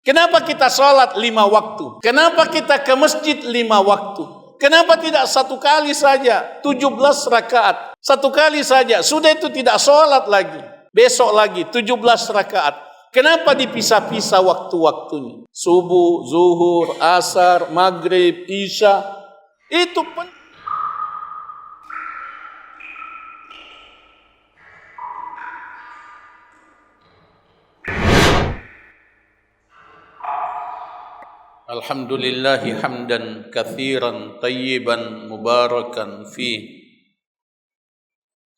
Kenapa kita sholat 5 waktu? Kenapa kita ke masjid 5 waktu? Kenapa tidak 1 kali saja 17 rakaat? 1 kali saja, sudah itu tidak sholat lagi. Besok lagi 17 rakaat. Kenapa dipisah-pisah waktu-waktunya? Subuh, zuhur, asar, maghrib, isya. Itu Alhamdulillahi hamdan katsiran tayyiban mubarakan fih.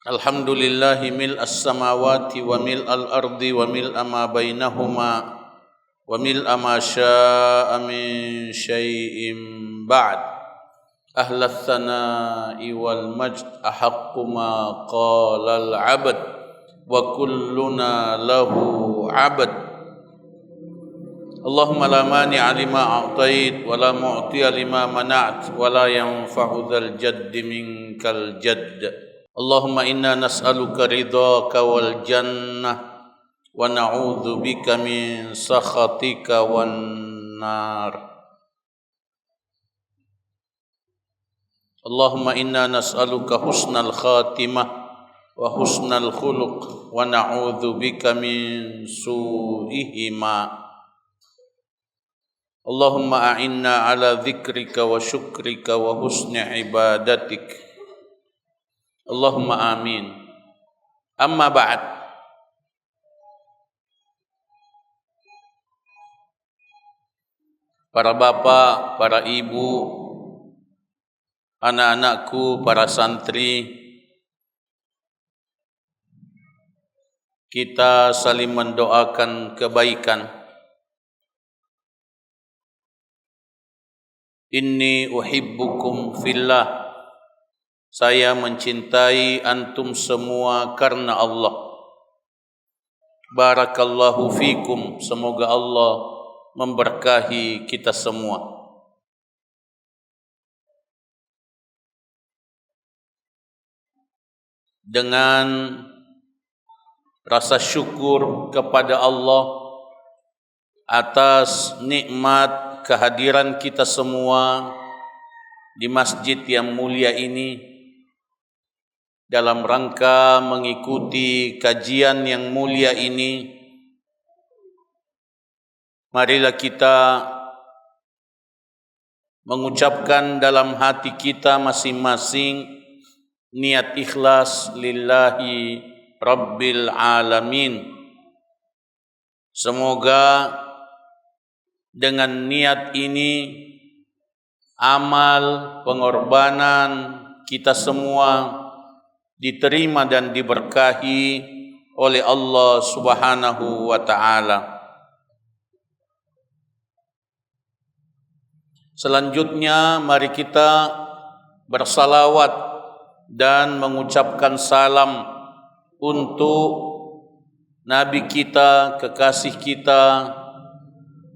Alhamdulillahi mil'as samawati wa mil'al ardi wa mil'a ma bainahuma wa mil'a ma syaa min syai'in ba'd. Ahlas tsana'i wal majd ahaqqu ma qala al 'abd wa kulluna lahu 'abd. Allahumma la mani'a lima a'tait wa la mu'tiya lima mana'at wa la yanfa'u dzal jaddi minkal jadd. Allahumma inna nas'aluka ridhaka wal jannah wa na'udzu bika min sakhatika wan nar. Allahumma inna nas'aluka husnal khatimah wa husnal khuluq wa na'udzu bika min su'ihima. Allahumma a'inna ala dzikrika wa syukrika wa husni ibadatik. Allahumma amin. Amma ba'd. Para bapak, para ibu, anak-anakku, para santri, kita saling mendoakan kebaikan. Inni uhibbukum fillah. Saya mencintai antum semua karena Allah. Barakallahu fikum. Semoga Allah memberkahi kita semua. Dengan rasa syukur kepada Allah atas nikmat kehadiran kita semua di masjid yang mulia ini dalam rangka mengikuti kajian yang mulia ini. Marilah kita mengucapkan dalam hati kita masing-masing niat ikhlas lillahi rabbil alamin. Semoga dengan niat ini amal pengorbanan kita semua diterima dan diberkahi oleh Allah Subhanahu wa taala. Selanjutnya mari kita bersalawat dan mengucapkan salam untuk Nabi kita, kekasih kita,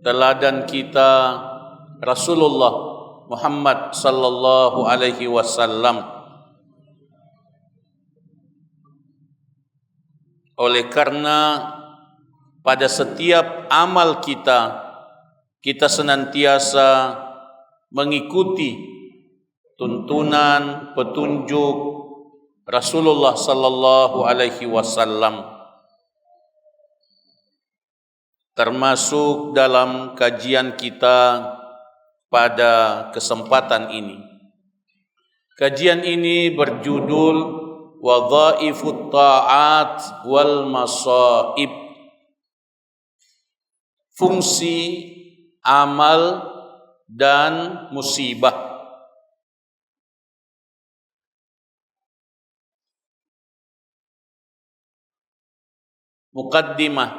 teladan kita, Rasulullah Muhammad sallallahu alaihi wasallam. Oleh karena pada setiap amal kita senantiasa mengikuti tuntunan, petunjuk Rasulullah sallallahu alaihi wasallam. Termasuk dalam kajian kita pada kesempatan ini. Kajian ini berjudul Wadhaifut Ta'at wal Masaib. Fungsi amal dan musibah. Muqaddimah.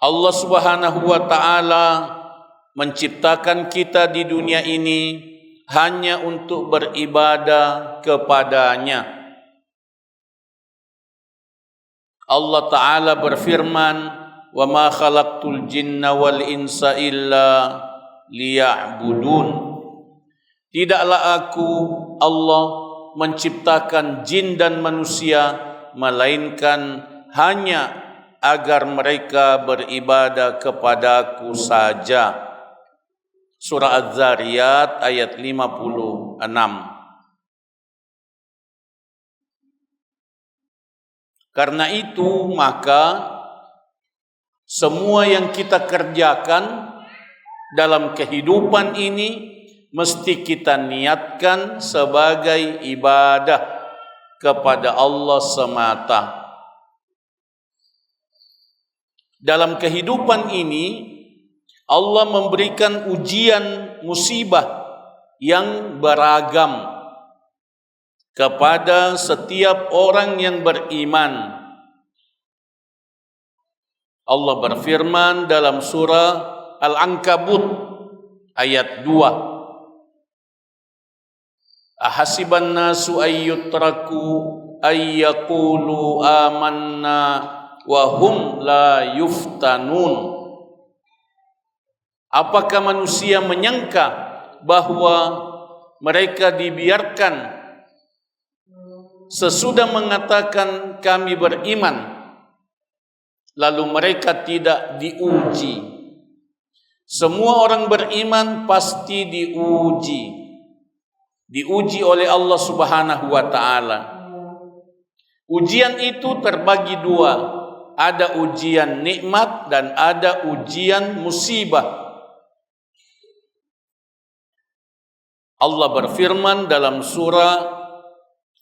Allah Subhanahu wa taala menciptakan kita di dunia ini hanya untuk beribadah kepadanya. Allah taala berfirman, "Wa ma khalaqtul jinna wal insa illa liya'budun." Tidaklah aku Allah menciptakan jin dan manusia melainkan hanya agar mereka beribadah kepadaku saja. Surah Az-Zariyat ayat 56. Karena itu maka semua yang kita kerjakan dalam kehidupan ini mesti kita niatkan sebagai ibadah kepada Allah semata. Dalam kehidupan ini Allah memberikan ujian musibah yang beragam kepada setiap orang yang beriman. Allah berfirman dalam surah Al-Ankabut ayat 2. Ahasiban nasu ayyutraku ayyaqulu amanna wa hum la yuftanun. Apakah manusia menyangka bahwa mereka dibiarkan sesudah mengatakan kami beriman, lalu mereka tidak diuji? Semua orang beriman pasti diuji oleh Allah Subhanahu wa ta'ala. Ujian itu terbagi dua, ada ujian nikmat dan ada ujian musibah. Allah berfirman dalam surah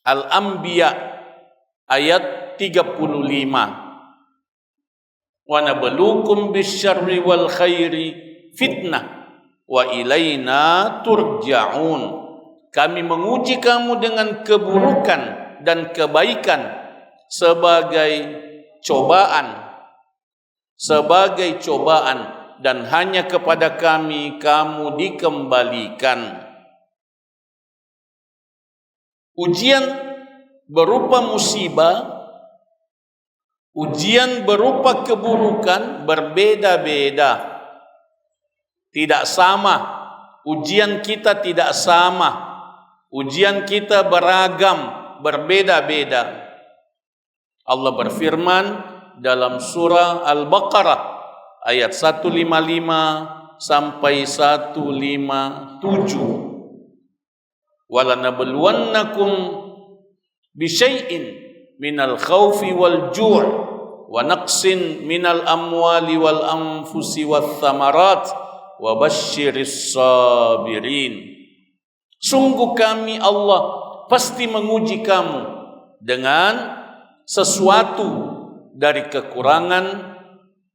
Al-Anbiya ayat 35. Wa nabluukum bisyarri wal khairi fitnah wa ilaina turja'un. Kami menguji kamu dengan keburukan dan kebaikan sebagai cobaan dan hanya kepada kami kamu dikembalikan. Ujian berupa musibah, ujian berupa keburukan berbeda-beda. Tidak sama. Ujian kita tidak sama. Ujian kita beragam, berbeda-beda. Allah berfirman dalam surah Al-Baqarah ayat 155 sampai 157. وَلَنَبْلُوَنَّكُمْ بِشَيْءٍ مِنَ الْخَوْفِ وَالْجُوعِ وَنَقْصٍ مِنَ الْأَمْوَالِ وَالْأَنْفُسِ وَالثَّمَرَاتِ وَبَشِّرِ الصَّابِرِينَ. Sungguh kami Allah pasti menguji kamu dengan sesuatu dari kekurangan,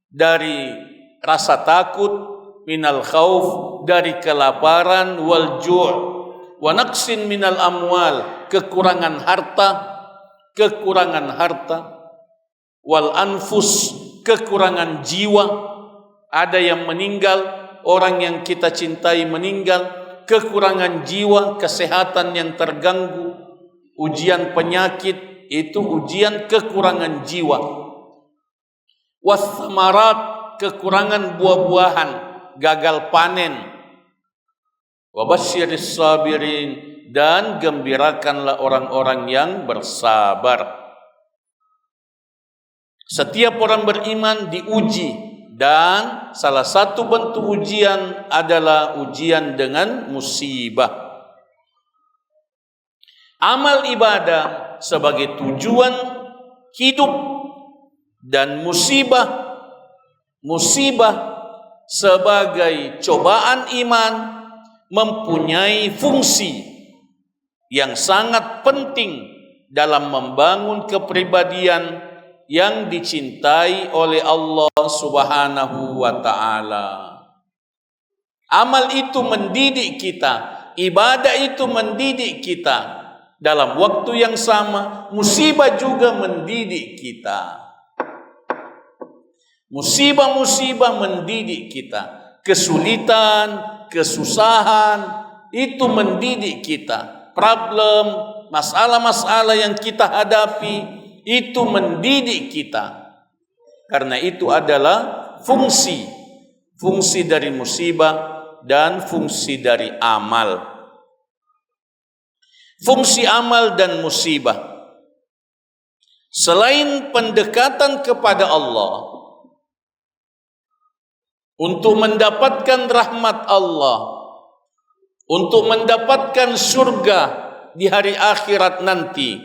dari rasa takut, minal khauf, dari kelaparan, wal ju', wa naqsin minal amwal, kekurangan harta, wal anfus, kekurangan jiwa, ada yang meninggal, orang yang kita cintai meninggal, kekurangan jiwa, kesehatan yang terganggu, ujian penyakit, itu ujian kekurangan jiwa. Wathamarat, kekurangan buah-buahan, gagal panen. Wabasyiris sabirin, dan gembirakanlah orang-orang yang bersabar. Setiap orang beriman diuji, dan salah satu bentuk ujian adalah ujian dengan musibah. Amal ibadah sebagai tujuan hidup, dan musibah sebagai cobaan iman mempunyai fungsi yang sangat penting dalam membangun kepribadian yang dicintai oleh Allah Subhanahu wa ta'ala. Amal itu mendidik kita, ibadah itu mendidik kita. Dalam waktu yang sama, musibah juga mendidik kita. Musibah-musibah mendidik kita. Kesulitan, kesusahan, itu mendidik kita. Problem, masalah-masalah yang kita hadapi, itu mendidik kita. Karena itu adalah fungsi dari musibah dan fungsi dari amal. Fungsi amal dan musibah. Selain pendekatan kepada Allah, untuk mendapatkan rahmat Allah, untuk mendapatkan surga di hari akhirat nanti,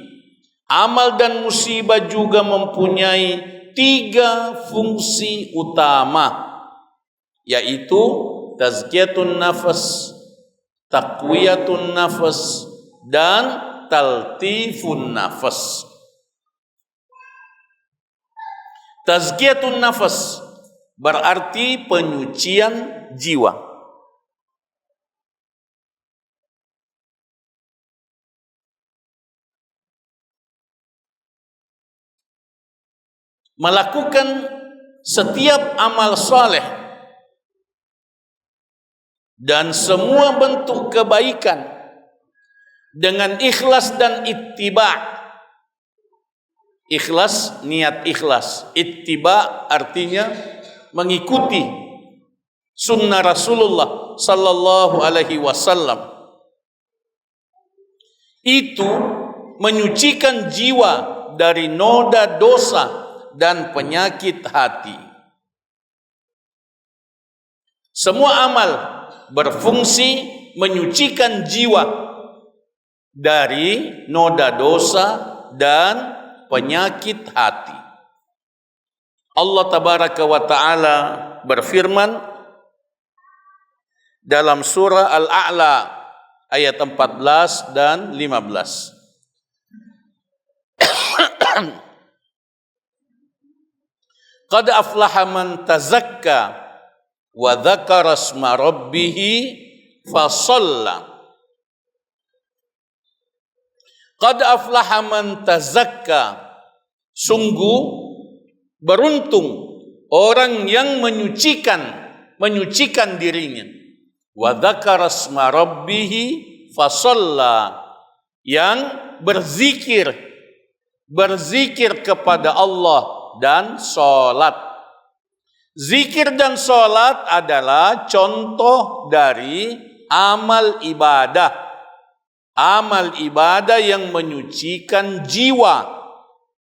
amal dan musibah juga mempunyai 3 fungsi utama, yaitu tazkiyatun nafas, taqwiyatun nafas, dan taltifun nafas. Tazkiyatun nafas berarti penyucian jiwa. Melakukan setiap amal saleh dan semua bentuk kebaikan dengan ikhlas dan ittiba'. Ikhlas, niat ikhlas. Ittiba' artinya mengikuti sunnah Rasulullah sallallahu alaihi wasallam. Itu menyucikan jiwa dari noda dosa dan penyakit hati. Semua amal berfungsi menyucikan jiwa dari noda dosa dan penyakit hati. Allah tabaraka wa ta'ala berfirman dalam surah Al-A'la ayat 14 dan 15. Qad aflaha man tazakka wa dzakara isma rabbih fasalla. Qad aflaha man tazakka, sungguh beruntung orang yang menyucikan dirinya. Wa dzakara isma rabbih fasalla, yang berzikir kepada Allah dan sholat. Zikir dan sholat adalah contoh dari amal ibadah. Amal ibadah yang menyucikan jiwa.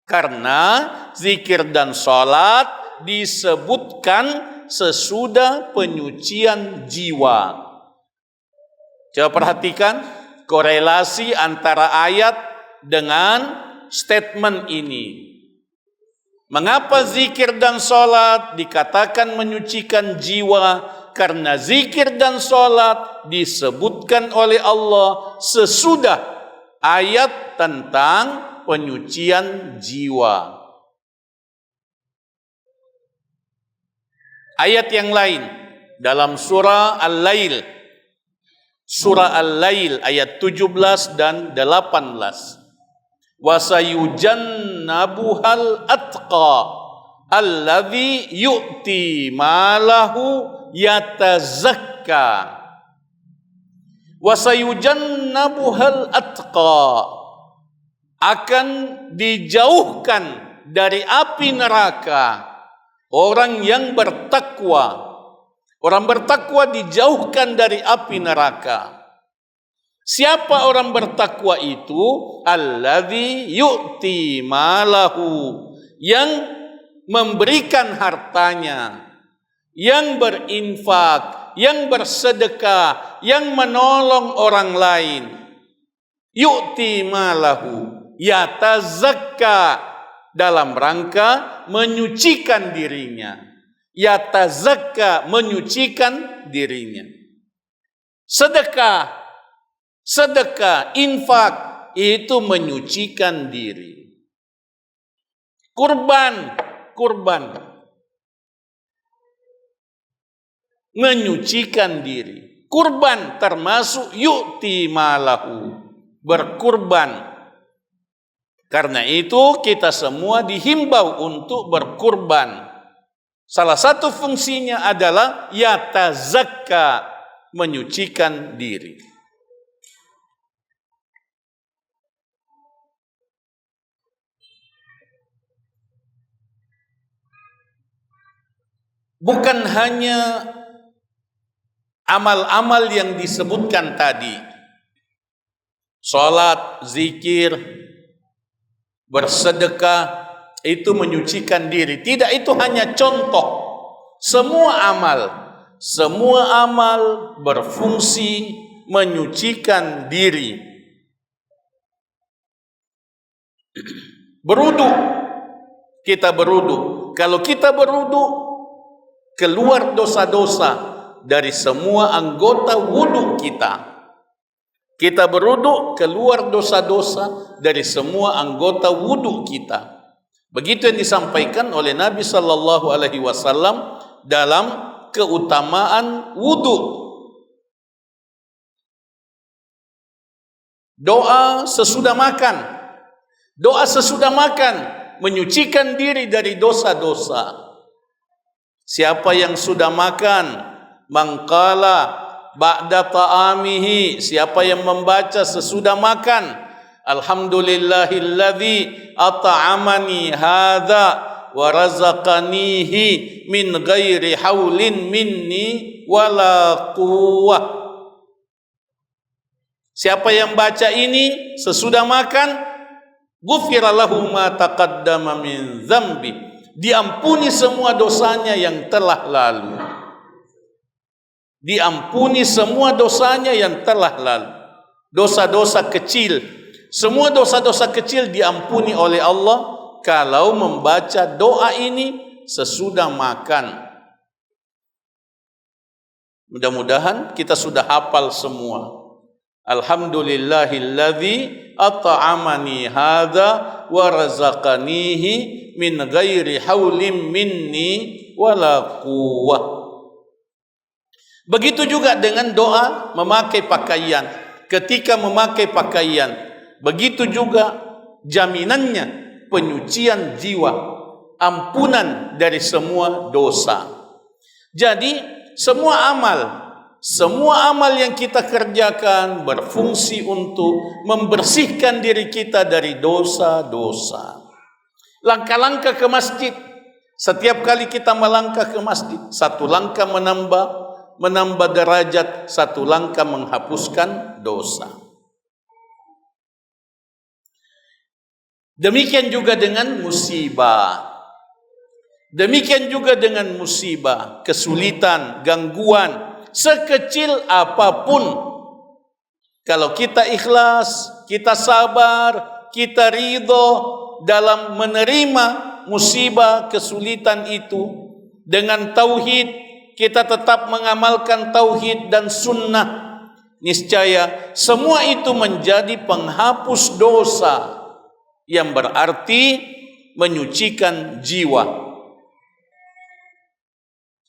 Karena zikir dan sholat disebutkan sesudah penyucian jiwa. Coba perhatikan korelasi antara ayat dengan statement ini. Mengapa zikir dan sholat dikatakan menyucikan jiwa? Karena zikir dan sholat disebutkan oleh Allah sesudah ayat tentang penyucian jiwa. Ayat yang lain dalam surah Al-Lail, ayat 17 dan 18. Wasayujannabuhal atqa alladzi yu'ti malahu yatazakka. Wasayujannabuhal atqa, akan dijauhkan dari api neraka orang yang bertakwa. Orang bertakwa dijauhkan dari api neraka. Siapa orang bertakwa itu? Alladzi yu'ti malahu, yang memberikan hartanya, yang berinfak, yang bersedekah, yang menolong orang lain. Yu'ti malahu, yatazakka, dalam rangka menyucikan dirinya. Yatazakka, menyucikan dirinya. Sedekah, infak, itu menyucikan diri. Kurban, menyucikan diri. Kurban termasuk yu'ti malahu, berkurban. Karena itu kita semua dihimbau untuk berkurban. Salah satu fungsinya adalah yatazakka, menyucikan diri. Bukan hanya amal-amal yang disebutkan tadi, salat, zikir, bersedekah itu menyucikan diri. Tidak, itu hanya contoh. Semua amal berfungsi menyucikan diri. Berwudu, kita berwudu. Kalau kita berwudu, keluar dosa-dosa dari semua anggota wudu kita. Kita berwudu, keluar dosa-dosa dari semua anggota wudu kita. Begitu yang disampaikan oleh Nabi sallallahu alaihi wasallam dalam keutamaan wudu. Doa sesudah makan. Doa sesudah makan menyucikan diri dari dosa-dosa. Siapa yang sudah makan, mangqala ba'da ta'amihi, siapa yang membaca sesudah makan, alhamdulillahilladzi at'amani hadza wa razaqanihi min ghairi haulin minni wala quwwah. Siapa yang baca ini sesudah makan, ghufira lahu ma taqaddama min dzambi, diampuni semua dosanya yang telah lalu. Diampuni semua dosanya yang telah lalu. Dosa-dosa kecil, semua dosa-dosa kecil diampuni oleh Allah kalau membaca doa ini sesudah makan. Mudah-mudahan kita sudah hafal semua. Alhamdulillahilladzi at'amani hadza wa razaqanihi min ghairi haulin minni wala quwwah. Begitu juga dengan doa memakai pakaian. Ketika memakai pakaian, begitu juga jaminannya penyucian jiwa, ampunan dari semua dosa. Jadi semua amal yang kita kerjakan berfungsi untuk membersihkan diri kita dari dosa-dosa. Langkah-langkah ke masjid, setiap kali kita melangkah ke masjid, satu langkah menambah derajat, satu langkah menghapuskan dosa. Demikian juga dengan musibah. Demikian juga dengan musibah, kesulitan, gangguan, sekecil apapun. Kalau kita ikhlas, kita sabar, kita ridho dalam menerima musibah, kesulitan itu dengan tauhid, kita tetap mengamalkan tauhid dan sunnah, niscaya semua itu menjadi penghapus dosa, yang berarti menyucikan jiwa.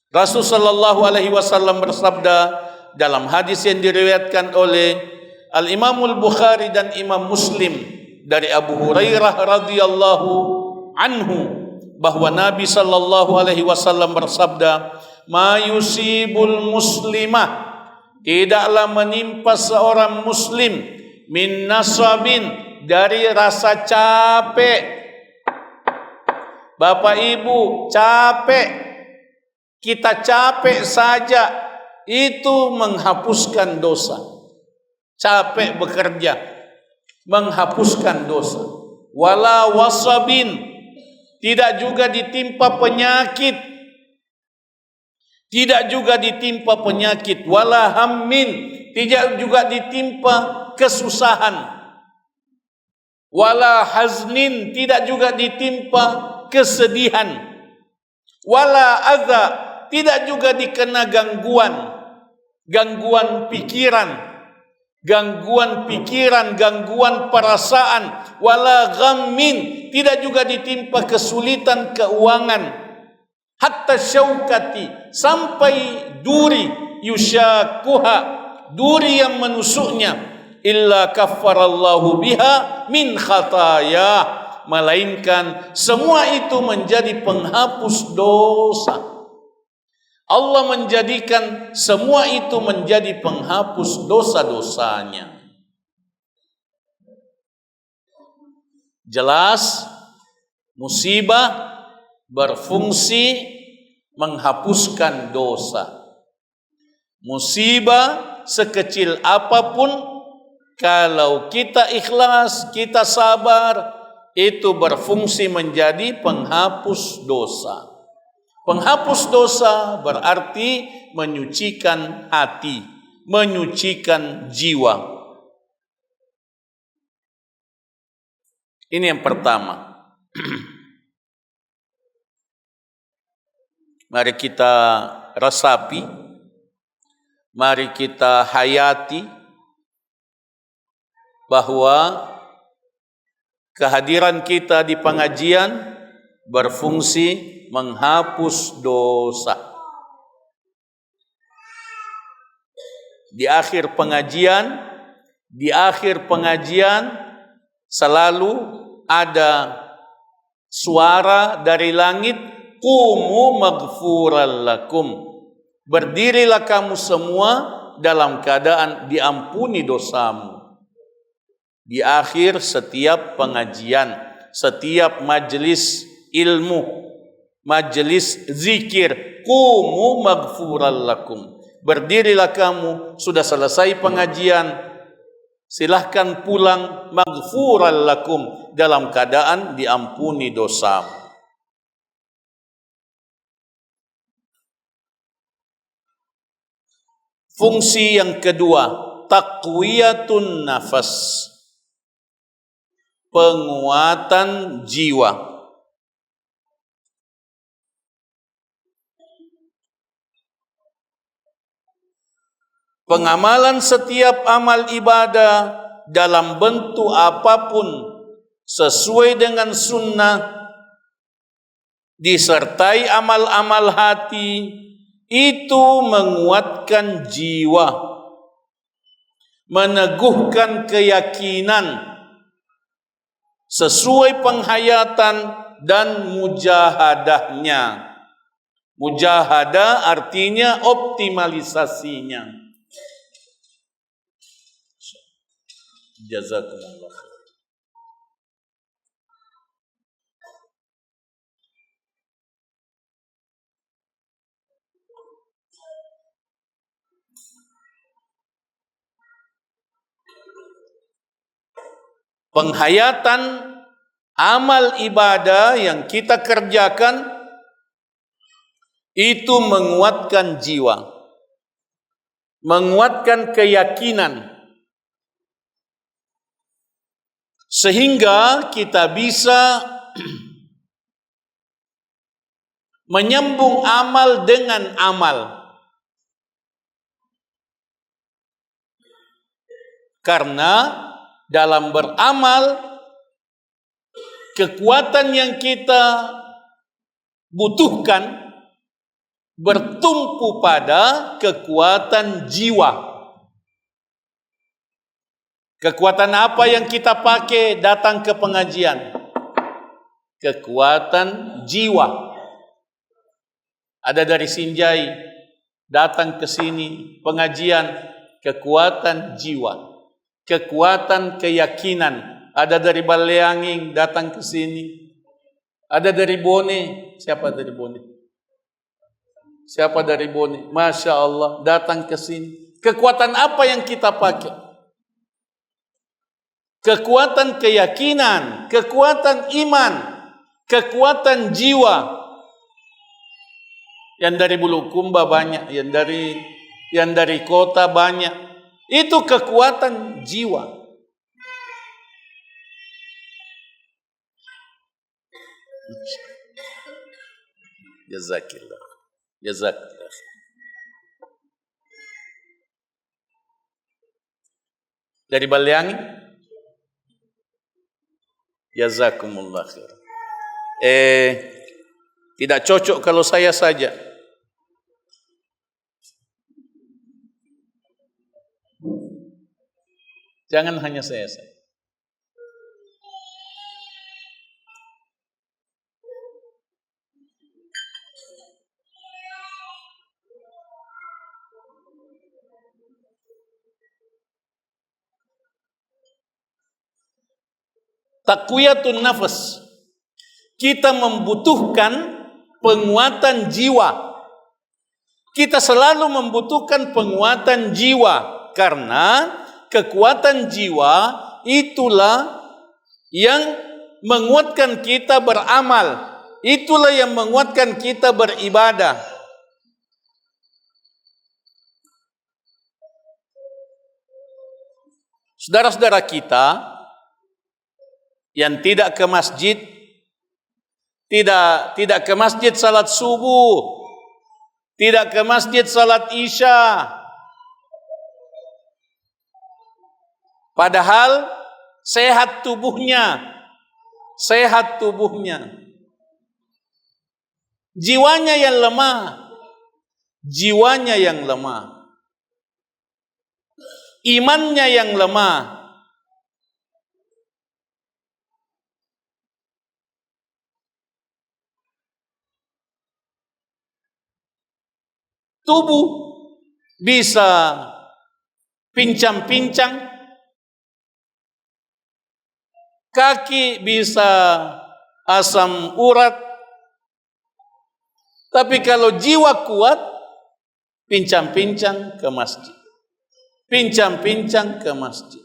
Rasul sallallahu alaihi wasallam bersabda dalam hadis yang diriwayatkan oleh Al-Imamul Bukhari dan Imam Muslim dari Abu Hurairah radhiyallahu anhu, bahwa Nabi sallallahu alaihi wasallam bersabda, ma yusibul muslimah, tidaklah menimpa seorang muslim, min nasabin, dari rasa capek. Bapak Ibu, capek, kita capek saja itu menghapuskan dosa. Capek bekerja menghapuskan dosa. Wala wasabin, tidak juga ditimpa penyakit. Tidak juga ditimpa penyakit. Wala hammin, tidak juga ditimpa kesusahan. Wala haznin, tidak juga ditimpa kesedihan. Wala adza, tidak juga dikena gangguan pikiran, gangguan perasaan. Wala ghammin, tidak juga ditimpa kesulitan keuangan. Hatta syaukati, sampai duri, yushakuha, duri yang menusuknya, illa kaffarallahu biha min khataya, melainkan semua itu menjadi penghapus dosa. Allah menjadikan semua itu menjadi penghapus dosa-dosanya. Jelas musibah berfungsi menghapuskan dosa. Musibah sekecil apapun, kalau kita ikhlas, kita sabar, itu berfungsi menjadi penghapus dosa. Penghapus dosa berarti menyucikan hati, menyucikan jiwa. Ini yang pertama. Mari kita resapi, mari kita hayati bahwa kehadiran kita di pengajian berfungsi menghapus dosa. Di akhir pengajian selalu ada suara dari langit, qumu maghfuran lakum. Berdirilah kamu semua dalam keadaan diampuni dosamu. Di akhir setiap pengajian, setiap majelis ilmu, majelis zikir, qumu maghfuran lakum. Berdirilah kamu, sudah selesai pengajian, silahkan pulang, maghfuran lakum, dalam keadaan diampuni dosamu. Fungsi yang kedua, taqwiyatun nafas, penguatan jiwa. Pengamalan setiap amal ibadah dalam bentuk apapun sesuai dengan sunnah, disertai amal-amal hati, itu menguatkan jiwa, meneguhkan keyakinan sesuai penghayatan dan mujahadahnya. Mujahadah artinya optimalisasinya. Jazakumullah khair. Penghayatan amal ibadah yang kita kerjakan itu menguatkan jiwa, menguatkan keyakinan, sehingga kita bisa menyambung amal dengan amal. Karena dalam beramal, kekuatan yang kita butuhkan bertumpu pada kekuatan jiwa. Kekuatan apa yang kita pakai datang ke pengajian? Kekuatan jiwa. Ada dari Sinjai datang ke sini pengajian, kekuatan jiwa. Kekuatan keyakinan. Ada dari Baleanging datang ke sini. Ada dari Bone. Siapa dari Bone? Siapa dari Bone? Masya Allah datang ke sini. Kekuatan apa yang kita pakai? Kekuatan keyakinan, kekuatan iman, kekuatan jiwa. Yang dari Bulukumba banyak, yang dari kota banyak. Itu kekuatan jiwa. Jazakillah. Jazakillah. Dari Baleanging? Jazakumullah khair. Tidak cocok kalau saya saja. Jangan hanya saya. Taqwiyatun nafas. Kita membutuhkan penguatan jiwa. Kita selalu membutuhkan penguatan jiwa karena kekuatan jiwa itulah yang menguatkan kita beramal. Itulah yang menguatkan kita beribadah. Saudara-saudara kita yang tidak ke masjid, tidak ke masjid salat subuh, tidak ke masjid salat isya, padahal sehat tubuhnya, jiwanya yang lemah, imannya yang lemah. Tubuh bisa pincang-pincang, kaki bisa asam urat, tapi kalau jiwa kuat, pincang-pincang ke masjid.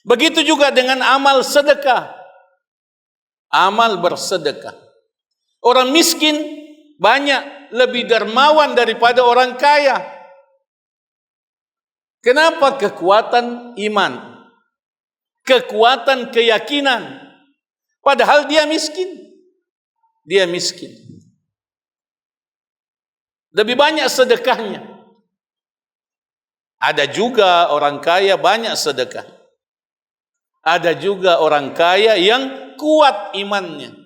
Begitu juga dengan amal sedekah, amal bersedekah. Orang miskin banyak lebih dermawan daripada orang kaya. Kenapa? Kekuatan iman, kekuatan keyakinan. Padahal dia miskin. Lebih banyak sedekahnya. Ada juga orang kaya banyak sedekah. Ada juga orang kaya yang kuat imannya.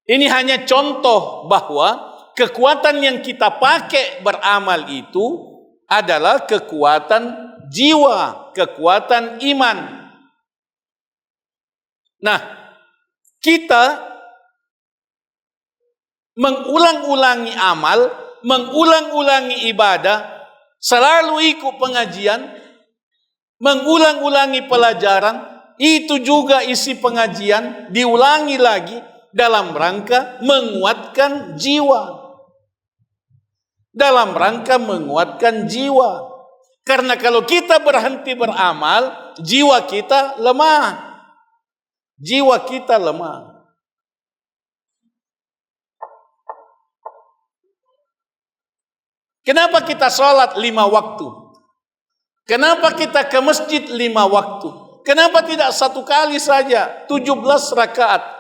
Ini hanya contoh bahwa kekuatan yang kita pakai beramal itu adalah kekuatan jiwa, kekuatan iman. Nah, kita mengulang-ulangi amal, mengulang-ulangi ibadah, selalu ikut pengajian, mengulang-ulangi pelajaran, itu juga isi pengajian, diulangi lagi, dalam rangka menguatkan jiwa. Karena kalau kita berhenti beramal, jiwa kita lemah. Kenapa kita sholat 5 waktu? Kenapa kita ke masjid 5 waktu? Kenapa tidak 1 kali saja 17 rakaat?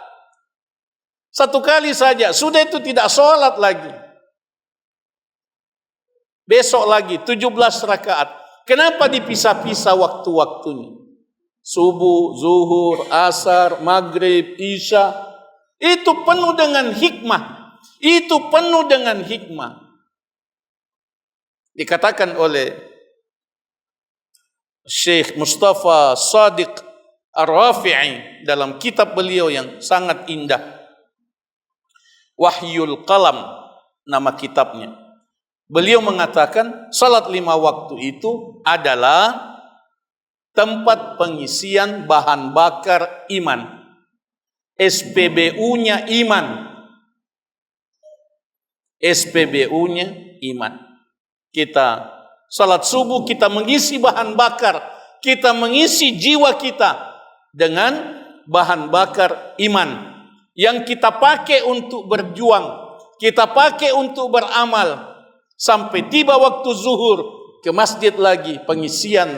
1 kali saja, sudah itu tidak sholat lagi. Besok lagi 17 rakaat. Kenapa dipisah-pisah waktu-waktunya? Subuh, zuhur, asar, maghrib, isya. Itu penuh dengan hikmah. Dikatakan oleh Syekh Mustafa Shadiq Ar-Rafi'i dalam kitab beliau yang sangat indah, Wahyul Qalam nama kitabnya. Beliau mengatakan salat 5 waktu itu adalah tempat pengisian bahan bakar iman. SPBU-nya iman. Kita salat subuh, kita mengisi bahan bakar, kita mengisi jiwa kita dengan bahan bakar iman yang kita pakai untuk berjuang, kita pakai untuk beramal, sampai tiba waktu zuhur, ke masjid lagi, pengisian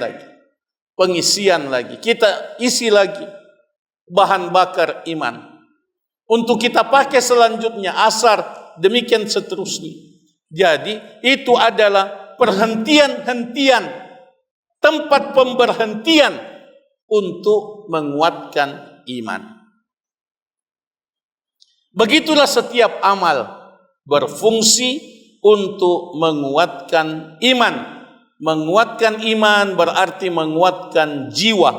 lagi, kita isi lagi bahan bakar iman, untuk kita pakai selanjutnya asar, demikian seterusnya. Jadi itu adalah perhentian-hentian, tempat pemberhentian untuk menguatkan iman. Begitulah setiap amal berfungsi untuk menguatkan iman. Menguatkan iman berarti menguatkan jiwa.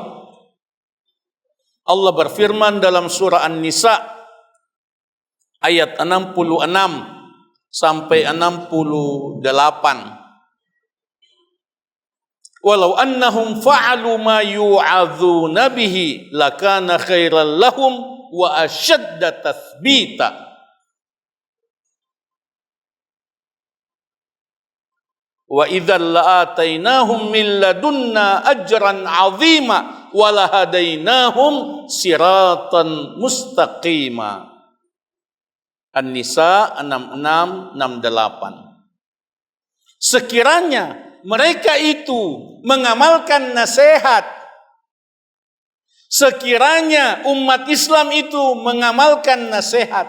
Allah berfirman dalam surah An-Nisa ayat 66 sampai 68. Walau annahum fa'alu ma yu'adzuna bihi lakana khairan lahum wa asyadda tathbita. Wa idzal la'atainahum min ladunna ajran 'azima walahadainahum siratan mustaqima. An-Nisa 66-68. Sekiranya mereka itu mengamalkan nasihat, sekiranya umat Islam itu mengamalkan nasihat,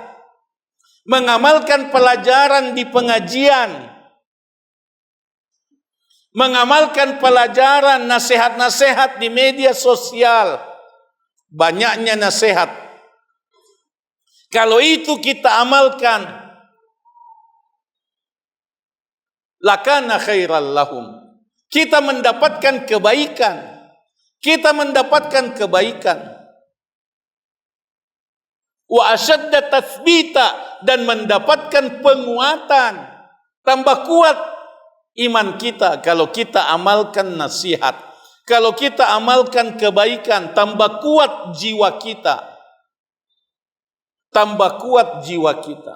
mengamalkan pelajaran di pengajian, mengamalkan pelajaran nasihat-nasihat di media sosial, banyaknya nasihat. Kalau itu kita amalkan, lakana khairal lahum. Kita mendapatkan kebaikan. Kita mendapatkan kebaikan. Wa asyadda tathbita, dan mendapatkan penguatan. Tambah kuat iman kita kalau kita amalkan nasihat. Kalau kita amalkan kebaikan, tambah kuat jiwa kita. Tambah kuat jiwa kita.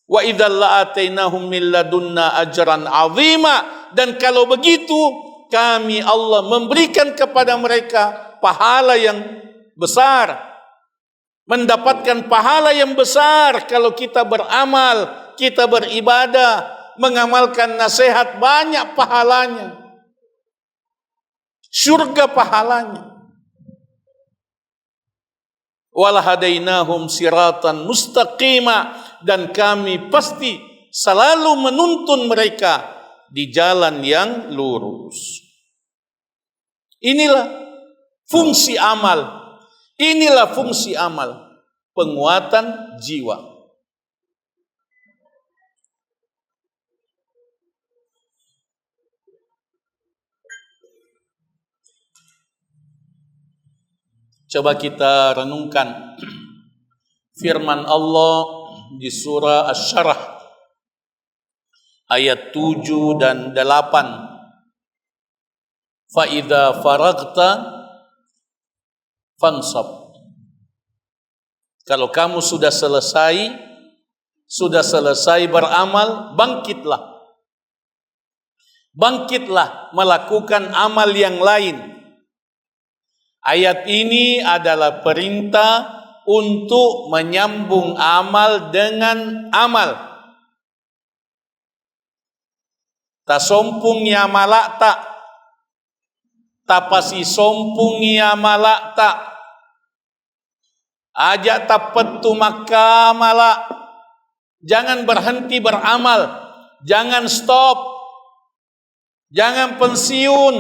Wa idzal la'atainahum min ladunna ajran 'azima, dan kalau begitu kami Allah memberikan kepada mereka pahala yang besar, mendapatkan pahala yang besar kalau kita beramal, kita beribadah, mengamalkan nasihat, banyak pahalanya, surga pahalanya. Walahadainahum siratan mustaqima, dan kami pasti selalu menuntun mereka di jalan yang lurus. Inilah fungsi amal. Inilah fungsi amal, penguatan jiwa. Coba kita renungkan firman Allah di surah Asy-Syarah ayat 7 dan 8. Fa idza faragta fansab. Kalau kamu sudah selesai beramal, bangkitlah. Bangkitlah melakukan amal yang lain. Ayat ini adalah perintah untuk menyambung amal dengan amal. Tasompung ya malakta, tapasi sompung ya malakta, ajak tapetu maka malak. Jangan berhenti beramal, jangan stop, jangan pensiun,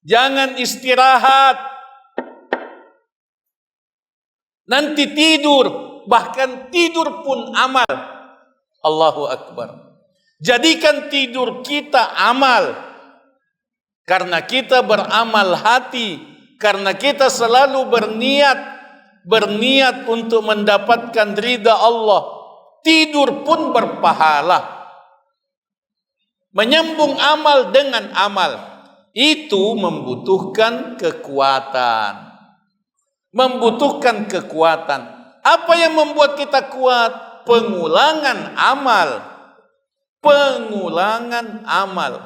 jangan istirahat, nanti tidur, bahkan tidur pun amal. Allahu Akbar. Jadikan tidur kita amal, karena kita beramal hati, karena kita selalu berniat untuk mendapatkan ridha Allah. Tidur pun berpahala. Menyambung amal dengan amal itu membutuhkan kekuatan. Membutuhkan kekuatan. Apa yang membuat kita kuat? Pengulangan amal. Pengulangan amal.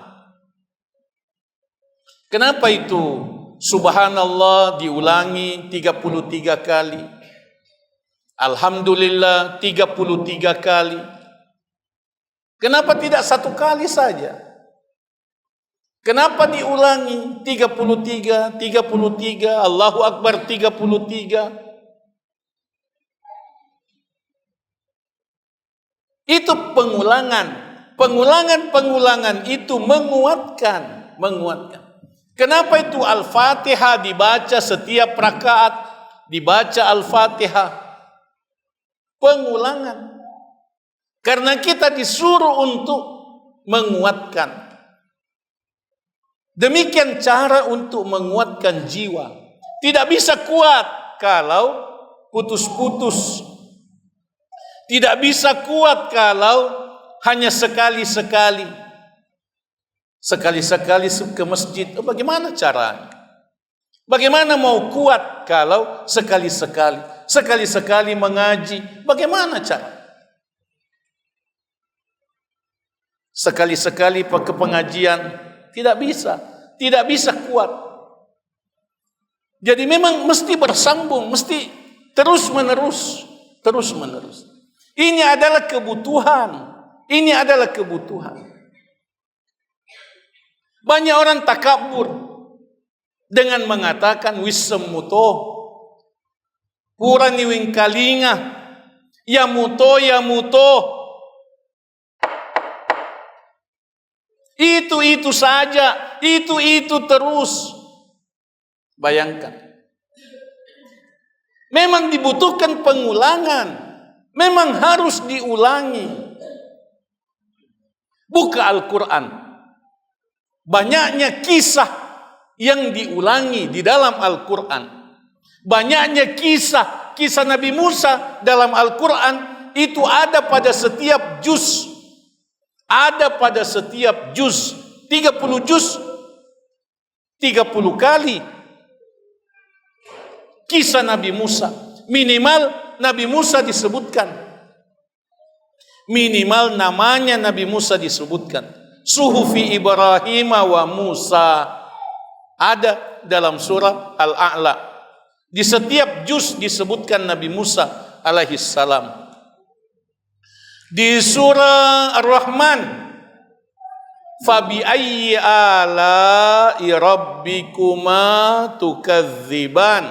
Kenapa itu? Subhanallah diulangi 33 kali. Alhamdulillah 33 kali. Kenapa tidak satu kali saja? Kenapa diulangi 33, Allahu Akbar 33? Itu pengulangan. Pengulangan itu menguatkan. Kenapa itu Al-Fatihah dibaca setiap rakaat, dibaca Al-Fatihah? Pengulangan. Karena kita disuruh untuk menguatkan. Demikian cara untuk menguatkan jiwa. Tidak bisa kuat kalau putus-putus. Tidak bisa kuat kalau hanya sekali-sekali. Sekali-sekali ke masjid. Bagaimana caranya? Bagaimana mau kuat kalau sekali-sekali? Sekali-sekali mengaji. Bagaimana cara? Sekali-sekali ke pengajian. Tidak bisa. tidak bisa kuat. Jadi memang mesti bersambung, mesti terus menerus. Ini adalah kebutuhan. Banyak orang takabur dengan mengatakan wisem muto, purani wing kalinga, ya muto. Itu saja, itu terus. Bayangkan. Memang dibutuhkan pengulangan. Memang harus diulangi. Buka Al-Quran. Banyaknya kisah yang diulangi di dalam Al-Quran. Banyaknya kisah Nabi Musa dalam Al-Quran itu ada pada setiap juz. 30 juz, 30 kali kisah Nabi Musa. Minimal Nabi Musa disebutkan. Minimal namanya Nabi Musa disebutkan. Suhufi Ibrahim wa Musa. Ada dalam surah Al-A'la. Di setiap juz disebutkan Nabi Musa alaihi salam. Di surah Ar-Rahman, fabi ayyi ala'i rabbikuma tukadziban.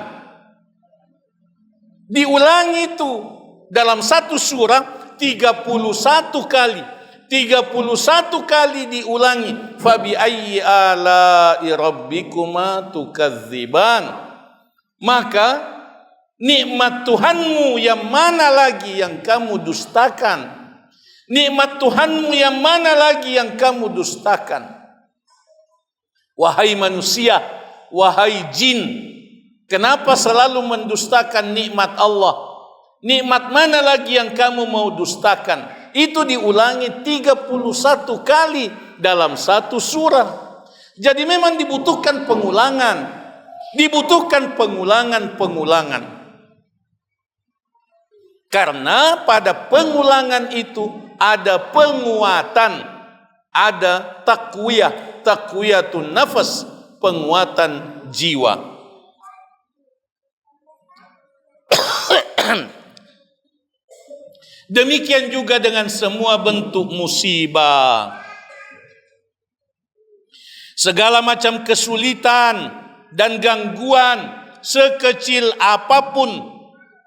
Diulangi itu dalam satu surah 31 kali. 31 kali diulangi. Fabi ayyi ala'i rabbikuma tukadziban. Maka nikmat Tuhanmu yang mana lagi yang kamu dustakan? Nikmat Tuhanmu yang mana lagi yang kamu dustakan? Wahai manusia, wahai jin, kenapa selalu mendustakan nikmat Allah? Nikmat mana lagi yang kamu mau dustakan? Itu diulangi 31 kali dalam satu surah. Jadi memang dibutuhkan pengulangan. Dibutuhkan pengulangan. Karena pada pengulangan itu ada penguatan, ada takwiyatun nafas, penguatan jiwa. Demikian juga dengan semua bentuk musibah. Segala macam kesulitan dan gangguan sekecil apapun,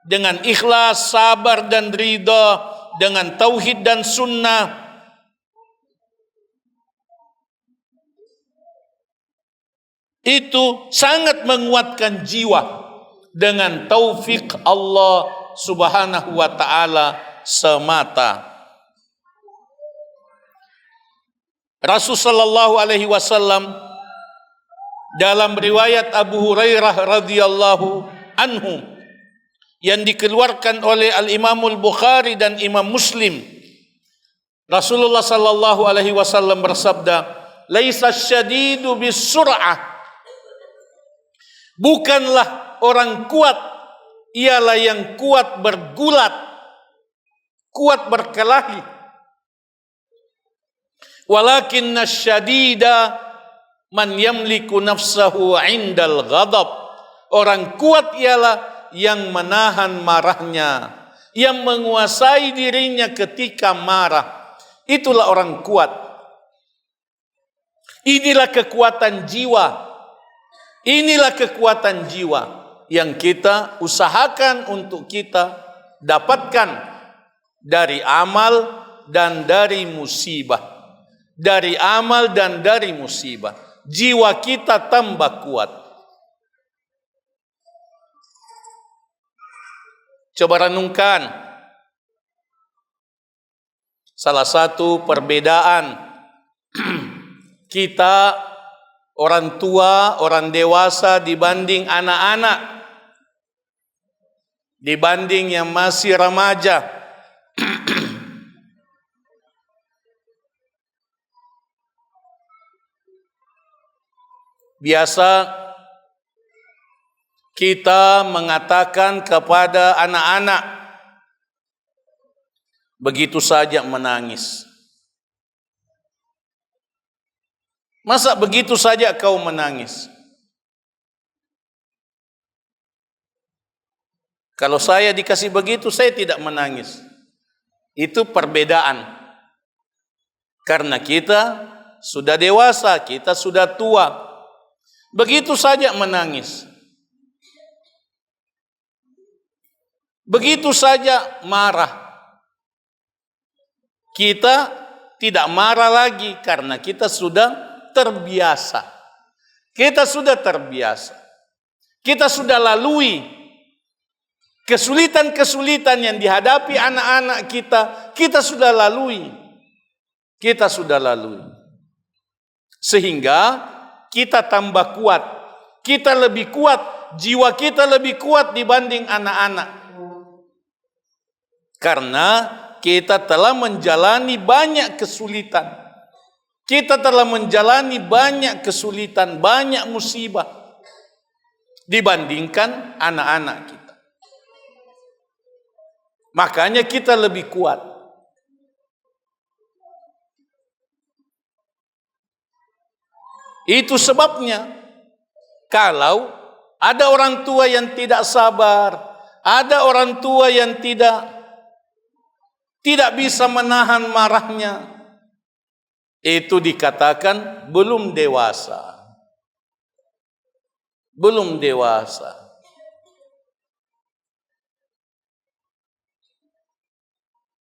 dengan ikhlas, sabar dan ridha, dengan tauhid dan sunnah, itu sangat menguatkan jiwa dengan taufik Allah Subhanahu wa ta'ala semata. Rasul sallallahu alaihi wasallam dalam riwayat Abu Hurairah radhiyallahu anhu yang dikeluarkan oleh Al-Imamul Bukhari dan Imam Muslim, Rasulullah sallallahu alaihi wasallam bersabda, "Laisa syadidu bisur'ah." Bukanlah orang kuat ialah yang kuat bergulat, kuat berkelahi. Walakinna syadida man yamliku nafsahu 'indal ghadab. Orang kuat ialah yang menahan marahnya, yang menguasai dirinya ketika marah. Itulah orang kuat. Inilah kekuatan jiwa. Inilah kekuatan jiwa yang kita usahakan untuk kita dapatkan dari amal dan dari musibah. Dari amal dan dari musibah. Jiwa kita tambah kuat. Coba renungkan. Salah satu perbedaan kita orang tua, orang dewasa dibanding anak-anak, dibanding yang masih remaja. Biasa kita mengatakan kepada anak-anak, begitu saja menangis. Masa begitu saja kau menangis? Kalau saya dikasih begitu, saya tidak menangis. Itu perbedaan. Karena kita sudah dewasa, kita sudah tua. Begitu saja menangis. Begitu saja marah. Kita tidak marah lagi karena kita sudah terbiasa. Kita sudah terbiasa. Kita sudah lalui kesulitan-kesulitan yang dihadapi anak-anak kita. Kita sudah lalui. Kita sudah lalui. Sehingga kita tambah kuat. Kita lebih kuat. Jiwa kita lebih kuat dibanding anak-anak. Karena kita telah menjalani banyak kesulitan. Kita telah menjalani banyak kesulitan, banyak musibah dibandingkan anak-anak kita. Makanya kita lebih kuat. Itu sebabnya kalau ada orang tua yang tidak sabar, ada orang tua yang tidak bisa menahan marahnya, itu dikatakan belum dewasa. Belum dewasa.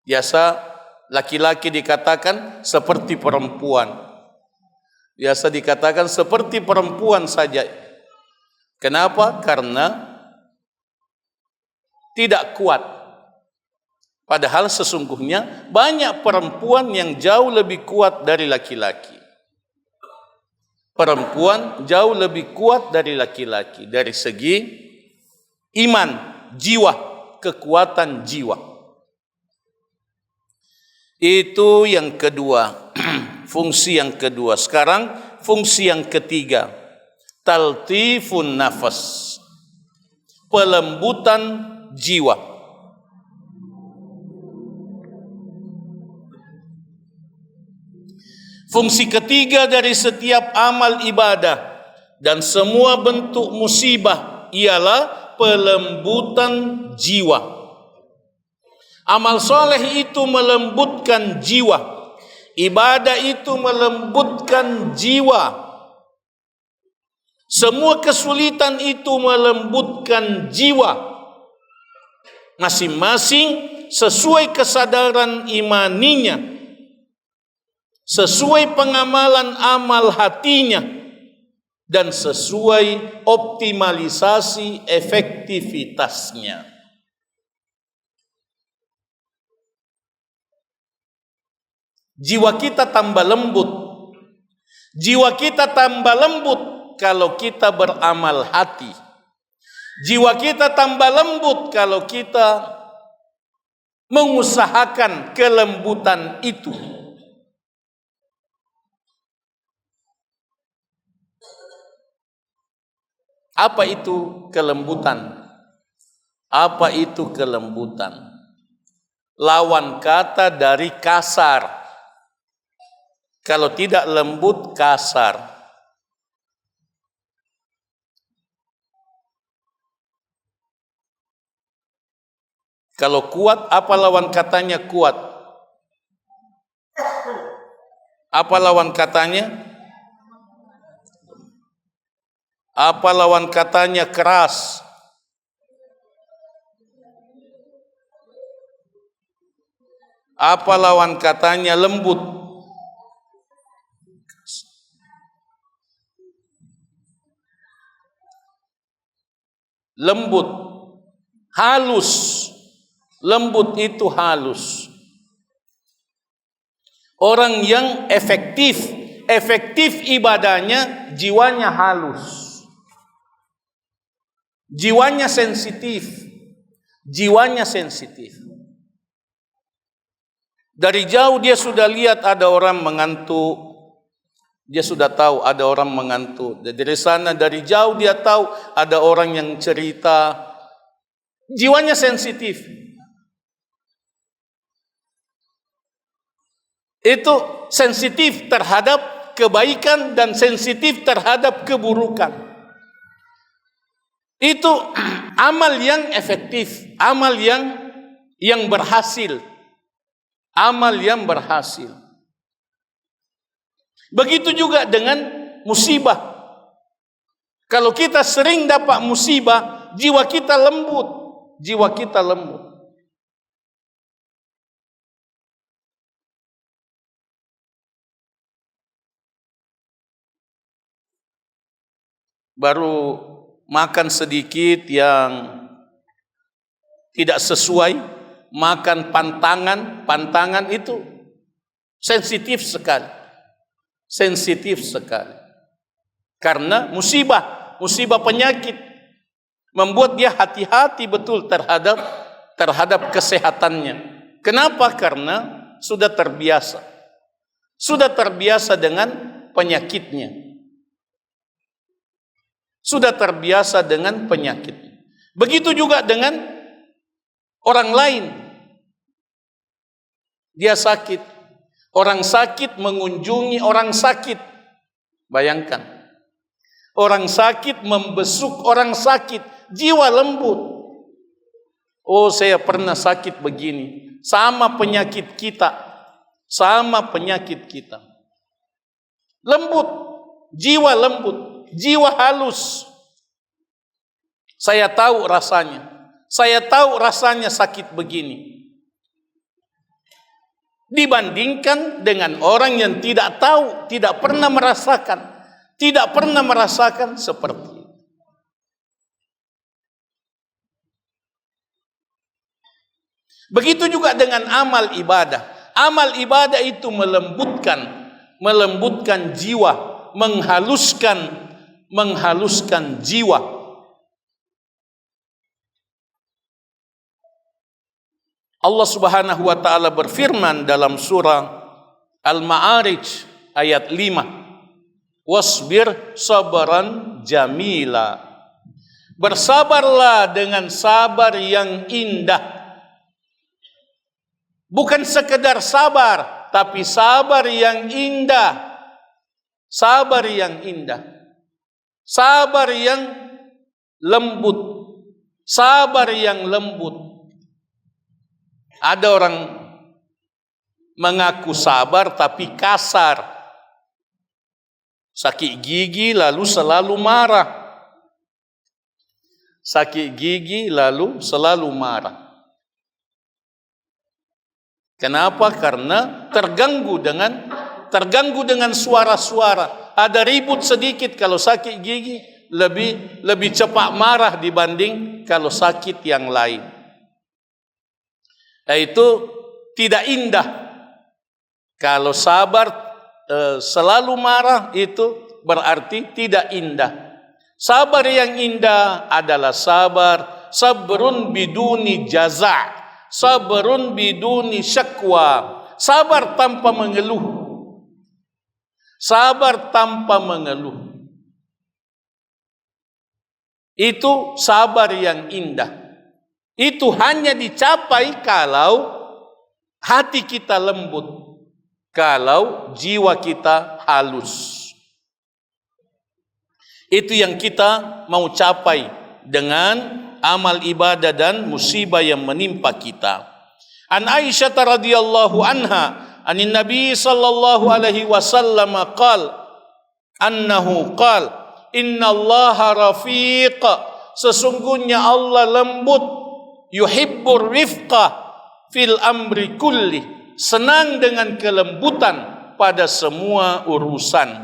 Biasa laki-laki dikatakan seperti perempuan. Biasa dikatakan seperti perempuan saja. Kenapa? Karena tidak kuat. Padahal sesungguhnya banyak perempuan yang jauh lebih kuat dari laki-laki. Perempuan jauh lebih kuat dari laki-laki dari segi iman, jiwa, kekuatan jiwa. Itu yang kedua, fungsi yang kedua. Sekarang fungsi yang ketiga, taltifun nafas, pelembutan jiwa. Fungsi ketiga dari setiap amal ibadah dan semua bentuk musibah ialah pelembutan jiwa. Amal soleh itu melembutkan jiwa. Ibadah itu melembutkan jiwa. Semua kesulitan itu melembutkan jiwa. Masing-masing sesuai kesadaran imaninya, sesuai pengamalan amal hatinya, dan sesuai optimalisasi efektivitasnya. Jiwa kita tambah lembut. Jiwa kita tambah lembut kalau kita beramal hati. Jiwa kita tambah lembut kalau kita mengusahakan kelembutan itu. Apa itu kelembutan? Apa itu kelembutan? Lawan kata dari kasar. Kalau tidak lembut, kasar. Kalau kuat, apa lawan katanya kuat? Apa lawan katanya? Apa lawan katanya keras? Apa lawan katanya lembut? Lembut, halus. Lembut itu halus. Orang yang efektif ibadahnya, jiwanya halus. Jiwanya sensitif. Jiwanya sensitif. Dari jauh dia sudah lihat ada orang mengantuk. Dia sudah tahu ada orang mengantuk. Dari sana, dari jauh dia tahu ada orang yang cerita. Jiwanya sensitif. Itu sensitif terhadap kebaikan dan sensitif terhadap keburukan. Itu amal yang efektif, amal yang berhasil, amal yang berhasil. Begitu juga dengan musibah. Kalau kita sering dapat musibah, jiwa kita lembut, jiwa kita lembut. Baru makan sedikit yang tidak sesuai, makan pantangan itu sensitif sekali. Sensitif sekali. Karena musibah penyakit membuat dia hati-hati betul terhadap kesehatannya. Kenapa? Karena sudah terbiasa. Sudah terbiasa dengan penyakitnya. Sudah terbiasa dengan penyakitnya. Begitu juga dengan orang lain. Dia sakit. Orang sakit mengunjungi orang sakit. Bayangkan. Orang sakit membesuk orang sakit. Jiwa lembut. Oh, saya pernah sakit begini. Sama penyakit kita. Sama penyakit kita. Lembut. Jiwa lembut. Jiwa halus. Saya tahu rasanya. Saya tahu rasanya sakit begini. Dibandingkan dengan orang yang tidak tahu, tidak pernah merasakan seperti itu. Begitu juga dengan amal ibadah. Amal ibadah itu melembutkan jiwa, menghaluskan jiwa. Allah Subhanahu wa taala berfirman dalam surah Al-Ma'arij ayat 5. Wasbir sabran jamila. Bersabarlah dengan sabar yang indah. Bukan sekedar sabar, tapi sabar yang indah. Sabar yang indah. Sabar yang lembut. Sabar yang lembut. Ada orang mengaku sabar tapi kasar. Sakit gigi lalu selalu marah. Sakit gigi lalu selalu marah. Kenapa? Karena terganggu dengan suara-suara. Ada ribut sedikit kalau sakit gigi, lebih cepat marah dibanding kalau sakit yang lain. Itu tidak indah. Kalau sabar selalu marah itu berarti tidak indah. Sabar yang indah adalah sabrun biduni jaza', sabrun biduni syakwa. Sabar tanpa mengeluh. Sabar tanpa mengeluh. Itu sabar yang indah. Itu hanya dicapai kalau hati kita lembut, kalau jiwa kita halus. Itu yang kita mau capai dengan amal ibadah dan musibah yang menimpa kita. An Aisyah radhiyallahu anha, anin Nabi sallallahu alaihi wasallam annahu qala, innallaha rafiq, sesungguhnya Allah lembut, yuhibbur rifqah fil amri kulli, senang dengan kelembutan pada semua urusan.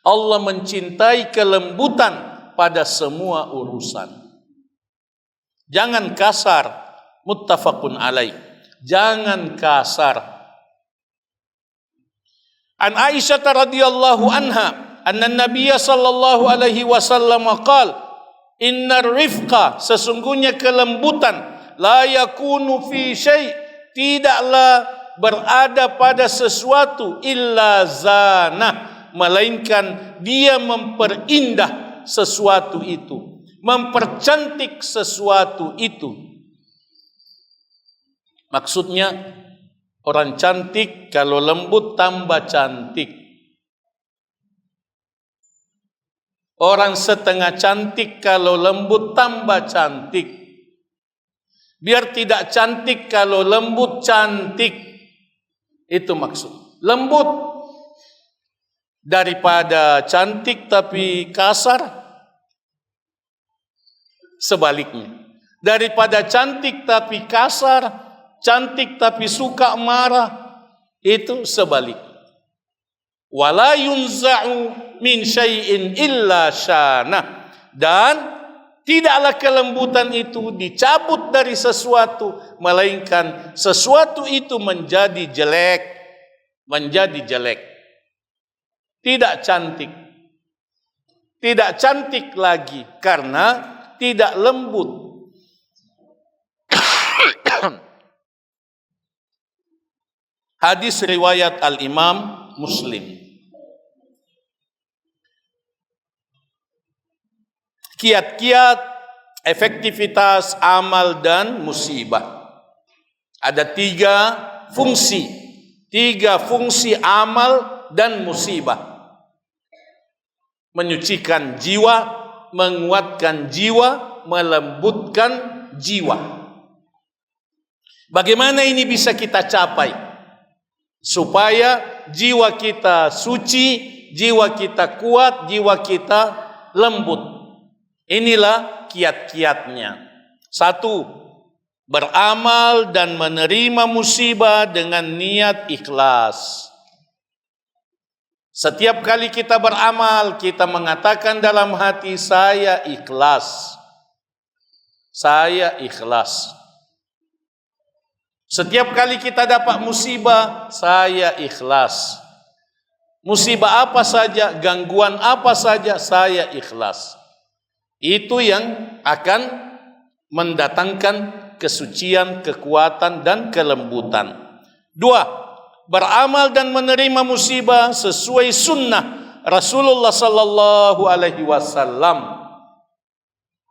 Allah mencintai kelembutan pada semua urusan. Jangan kasar, muttafaqun alaih. Jangan kasar. An Aisyah radhiyallahu anha, anna Nabiy sallallahu alaihi wasallam qala, innar rifqa, sesungguhnya kelembutan, la yakunu fi syai', tidaklah berada pada sesuatu, illa zana, melainkan dia memperindah sesuatu itu, mempercantik sesuatu itu. Maksudnya Orang cantik kalau lembut tambah cantik. Orang setengah cantik kalau lembut tambah cantik. Biar tidak cantik kalau lembut cantik. Itu maksud. Lembut daripada cantik tapi kasar. Sebaliknya. Daripada cantik tapi kasar. Cantik tapi suka marah, itu sebalik. Wala yunza'u min syai'in illa syana. Dan tidaklah kelembutan itu dicabut dari sesuatu, melainkan sesuatu itu menjadi jelek. Menjadi jelek. Tidak cantik. Tidak cantik lagi karena tidak lembut. Hadis riwayat Al-Imam Muslim. Kiat-kiat efektivitas amal dan musibah. Ada tiga fungsi amal dan musibah. Menyucikan jiwa, menguatkan jiwa, melembutkan jiwa. Bagaimana ini bisa kita capai? Supaya jiwa kita suci, jiwa kita kuat, jiwa kita lembut. Inilah kiat-kiatnya. 1. Beramal dan menerima musibah dengan niat ikhlas. Setiap kali kita beramal, kita mengatakan dalam hati, saya ikhlas. Saya ikhlas. Setiap kali kita dapat musibah, saya ikhlas. Musibah apa saja, gangguan apa saja, saya ikhlas. Itu yang akan mendatangkan kesucian, kekuatan, dan kelembutan. 2. Beramal dan menerima musibah sesuai sunnah Rasulullah sallallahu alaihi wasallam.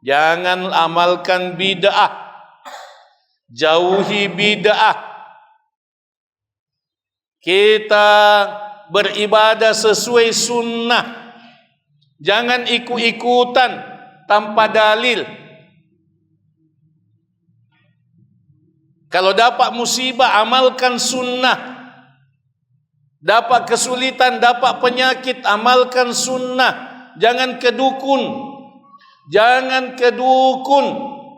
Jangan amalkan bid'ah. Jauhi bid'ah. Kita beribadah sesuai sunnah. Jangan ikut-ikutan tanpa dalil. Kalau dapat musibah, amalkan sunnah. Dapat kesulitan, dapat penyakit, amalkan sunnah. Jangan ke dukun. Jangan ke dukun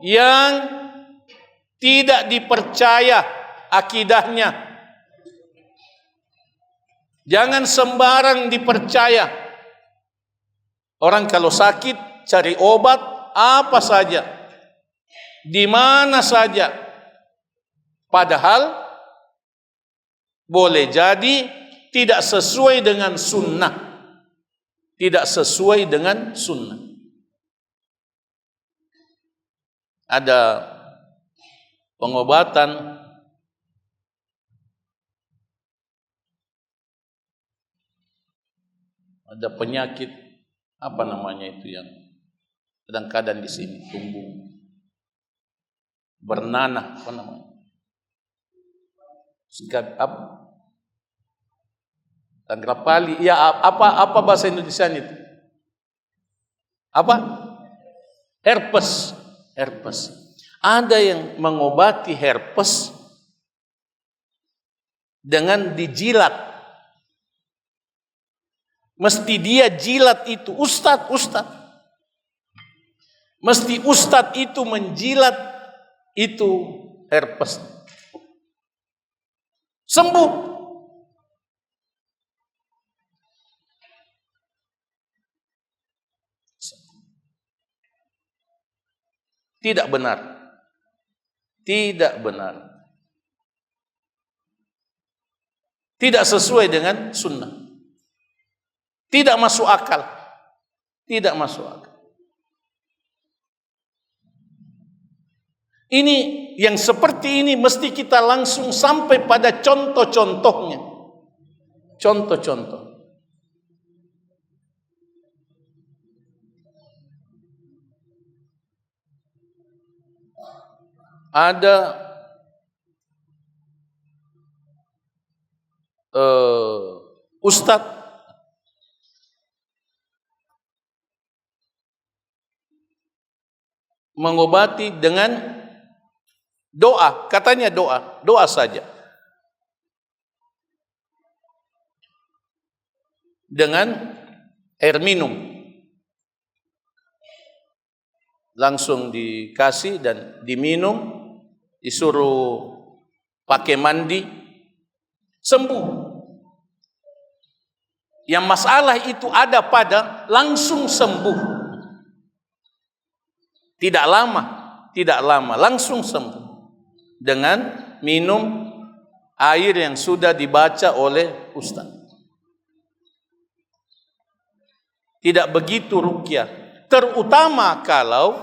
yang tidak dipercaya akidahnya. Jangan sembarang dipercaya. Orang kalau sakit cari obat apa saja, di mana saja. Padahal boleh jadi tidak sesuai dengan sunnah. Tidak sesuai dengan sunnah. Ada pengobatan ada penyakit apa namanya itu yang kadang-kadang di sini tumbuh bernanah, apa namanya? Sikat apa? Tangrapali. Ya, apa bahasa Indonesia itu? Apa? Herpes. Herpes. Ada yang mengobati herpes dengan dijilat. Mesti dia jilat itu, ustadz. Mesti ustadz itu menjilat itu herpes. Sembuh. Tidak benar. Tidak benar. Tidak sesuai dengan sunnah. Tidak masuk akal. Tidak masuk akal. Ini yang seperti ini mesti kita langsung sampai pada contoh-contohnya. Contoh-contoh. Ada Ustadz mengobati dengan doa, katanya doa saja. Dengan air minum. Langsung dikasih dan diminum, disuruh pakai mandi, sembuh. Yang masalah itu ada pada langsung sembuh. Tidak lama, langsung sembuh. Dengan minum air yang sudah dibaca oleh ustaz. Tidak begitu ruqyah. Terutama kalau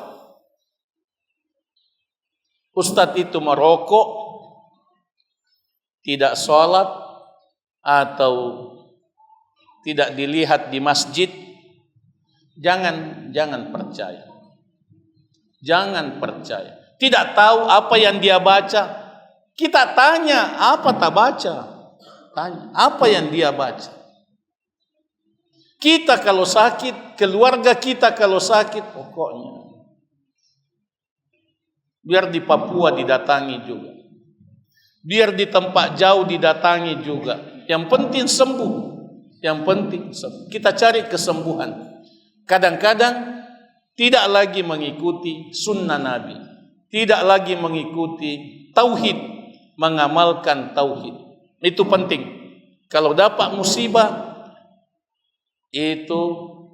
ustaz itu merokok, tidak sholat, atau tidak dilihat di masjid, jangan percaya. Jangan percaya. Tidak tahu apa yang dia baca. Kita tanya, apa tak baca? Tanya, apa yang dia baca? Kita kalau sakit, keluarga kita kalau sakit, pokoknya biar di Papua didatangi juga. Biar di tempat jauh didatangi juga. Yang penting sembuh. Yang penting sembuh. Kita cari kesembuhan. Kadang-kadang tidak lagi mengikuti sunnah Nabi, tidak lagi mengikuti tauhid, mengamalkan tauhid. Itu penting. Kalau dapat musibah, itu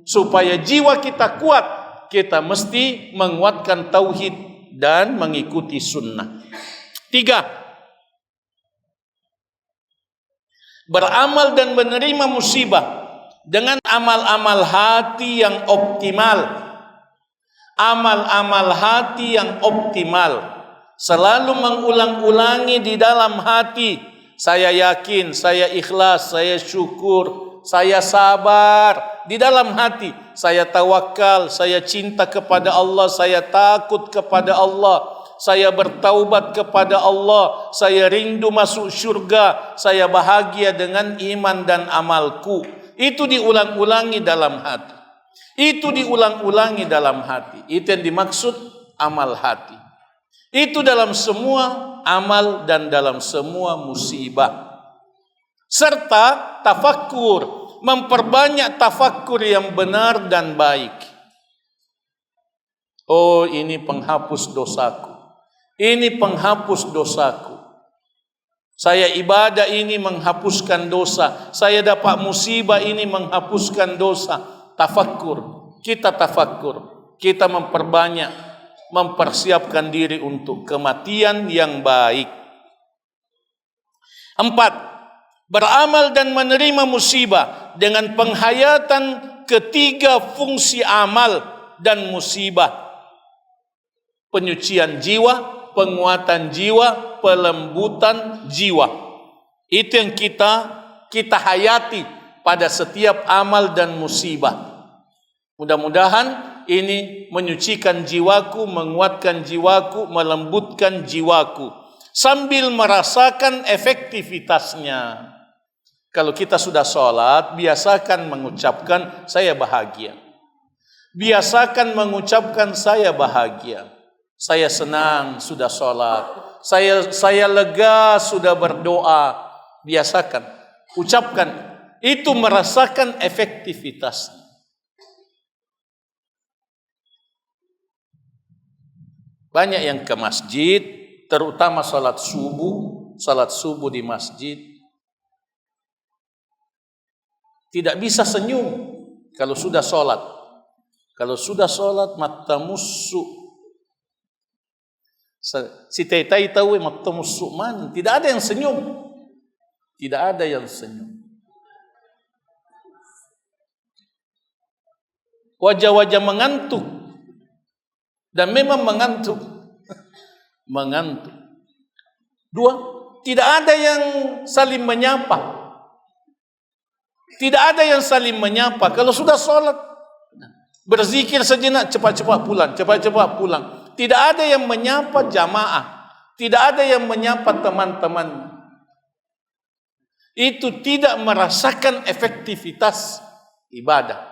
supaya jiwa kita kuat, kita mesti menguatkan tauhid dan mengikuti sunnah. 3, beramal dan menerima musibah dengan amal-amal hati yang optimal. Amal-amal hati yang optimal, selalu mengulang-ulangi di dalam hati, saya yakin, saya ikhlas, saya syukur, saya sabar. Di dalam hati, saya tawakal, saya cinta kepada Allah, saya takut kepada Allah, saya bertaubat kepada Allah, saya rindu masuk syurga, saya bahagia dengan iman dan amalku. Itu diulang-ulangi dalam hati. Itu diulang-ulangi dalam hati. Itu yang dimaksud amal hati. Itu dalam semua amal dan dalam semua musibah. Serta tafakkur, memperbanyak tafakkur yang benar dan baik. Oh, ini penghapus dosaku. Ini penghapus dosaku. Saya ibadah ini menghapuskan dosa. Saya dapat musibah ini menghapuskan dosa. Tafakkur, kita tafakkur, kita memperbanyak, mempersiapkan diri untuk kematian yang baik. 4, beramal dan menerima musibah dengan penghayatan ketiga fungsi amal dan musibah. Penyucian jiwa, penguatan jiwa, pelembutan jiwa. Itu yang kita hayati pada setiap amal dan musibah. Mudah-mudahan ini menyucikan jiwaku, menguatkan jiwaku, melembutkan jiwaku, sambil merasakan efektivitasnya. Kalau kita sudah sholat, biasakan mengucapkan saya bahagia. Biasakan mengucapkan saya bahagia. Saya senang sudah sholat. Saya lega sudah berdoa. Biasakan, ucapkan. Itu merasakan efektivitasnya. Banyak yang ke masjid, terutama salat subuh di masjid. Tidak bisa senyum kalau sudah salat. Kalau sudah salat mata musuh. Si tetai tahu mata musuh man, tidak ada yang senyum. Tidak ada yang senyum. Wajah-wajah mengantuk. Dan memang mengantuk. Mengantuk. 2, tidak ada yang saling menyapa. Tidak ada yang saling menyapa. Kalau sudah sholat, berzikir sejenak, cepat-cepat pulang, cepat-cepat pulang. Tidak ada yang menyapa jamaah. Tidak ada yang menyapa teman-teman. itu tidak merasakan efektivitas ibadah.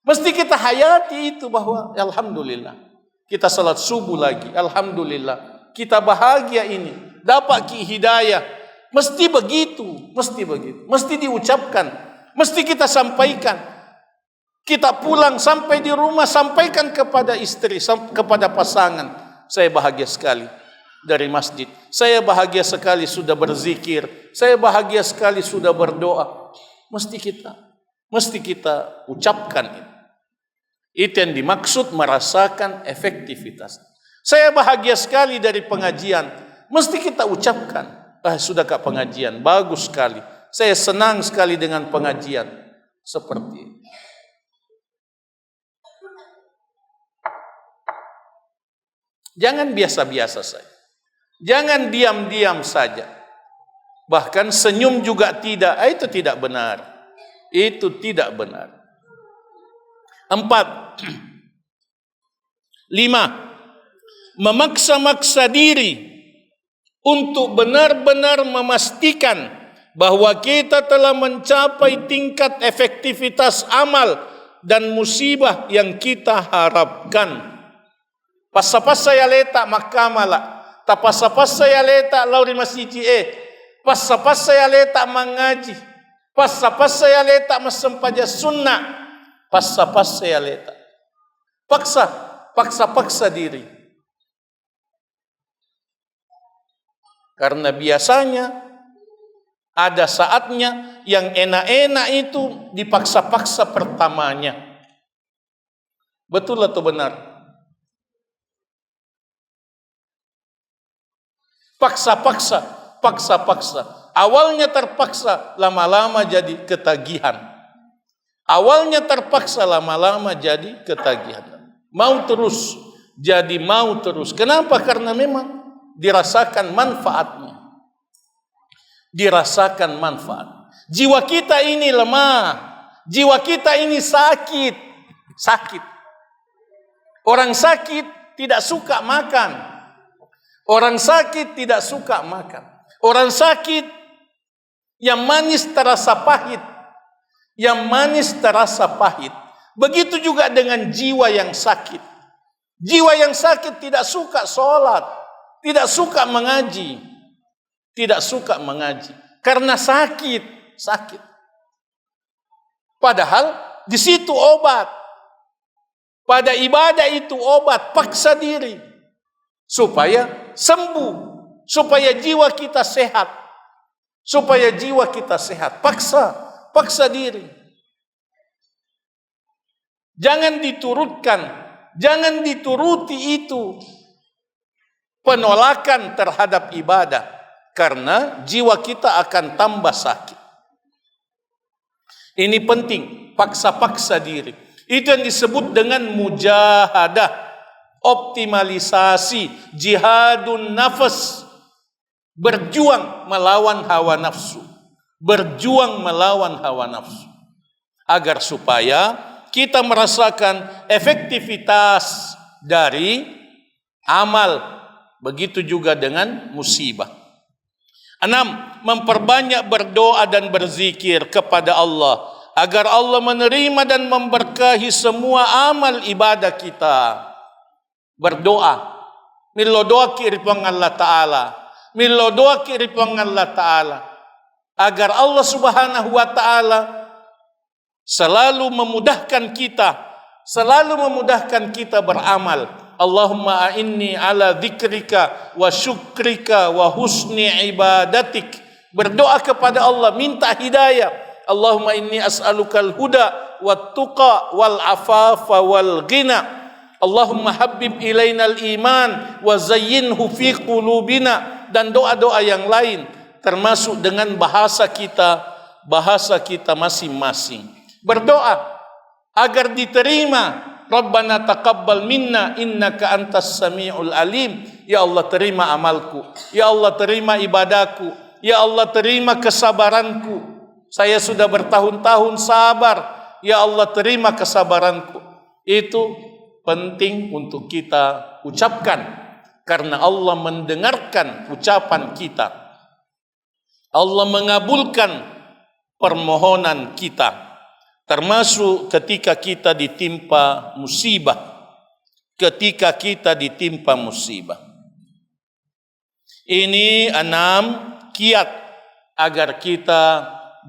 Mesti kita hayati itu bahwa alhamdulillah kita salat subuh lagi, alhamdulillah kita bahagia ini, dapat hidayah. Mesti begitu, mesti diucapkan, mesti kita sampaikan. Kita pulang sampai di rumah, sampaikan kepada istri, kepada pasangan, saya bahagia sekali dari masjid, saya bahagia sekali sudah berzikir, saya bahagia sekali sudah berdoa. Mesti kita ucapkan itu. Itu yang dimaksud merasakan efektivitas. Saya bahagia sekali dari pengajian. Mesti kita ucapkan. Sudah Kak pengajian, bagus sekali. Saya senang sekali dengan pengajian. Seperti itu. Jangan biasa-biasa saja. Jangan diam-diam saja. Bahkan senyum juga tidak. Itu tidak benar. Itu tidak benar. 4. 5. Memaksa-maksa diri untuk benar-benar memastikan bahwa kita telah mencapai tingkat efektivitas amal dan musibah yang kita harapkan. Passa-passa ya letak makamala, tapassa-passa ya letak lauri masjid passa-passa ya letak mengaji, passa-passa ya letak mesempaja sunnah. Paksa ya letak. Paksa diri. Karena biasanya ada saatnya yang enak-enak itu dipaksa-paksa pertamanya. Betul atau benar? Paksa. Awalnya terpaksa, lama-lama jadi ketagihan. Awalnya terpaksa, lama-lama jadi ketagihan. Mau terus, jadi mau terus. Kenapa? Karena memang dirasakan manfaatnya. Dirasakan manfaat. Jiwa kita ini lemah. Jiwa kita ini sakit. Orang sakit tidak suka makan. Orang sakit tidak suka makan. Orang sakit yang manis terasa pahit. Yang manis terasa pahit. Begitu juga dengan jiwa yang sakit. Jiwa yang sakit tidak suka sholat. Tidak suka mengaji. Tidak suka mengaji. Karena sakit. Padahal di situ obat. Pada ibadah itu obat. Paksa diri. Supaya sembuh. Supaya jiwa kita sehat. Paksa diri. Jangan dituruti itu penolakan terhadap ibadah, karena jiwa kita akan tambah sakit. Ini penting, paksa diri. Itu yang disebut dengan mujahadah, optimalisasi, jihadun nafas, berjuang melawan hawa nafsu. Agar supaya kita merasakan efektivitas dari amal. Begitu juga dengan musibah. 6. Memperbanyak berdoa dan berzikir kepada Allah, agar Allah menerima dan memberkahi semua amal ibadah kita. Berdoa. Milodoa kiripang Allah Ta'ala. Agar Allah Subhanahu wa Ta'ala selalu memudahkan kita beramal. Allahumma a'inni ala dzikrika wa syukrika wa husni ibadatik. Berdoa kepada Allah, minta hidayah. Allahumma inni as'alukal huda wat tuqa wal afafa wal ghina. Allahumma habbib ilainal iman wa zayyinhu fi qulubina. Dan doa-doa yang lain, termasuk dengan bahasa kita masing-masing. Berdoa agar diterima. Rabbana taqabbal minna innaka antas samiul alim. Ya Allah, terima amalku. Ya Allah, terima ibadahku. Ya Allah, terima kesabaranku. Saya sudah bertahun-tahun sabar. Ya Allah, terima kesabaranku. Itu penting untuk kita ucapkan, karena Allah mendengarkan ucapan kita. Allah mengabulkan permohonan kita, termasuk ketika kita ditimpa musibah. Ketika kita ditimpa musibah. Ini 6 kiat agar kita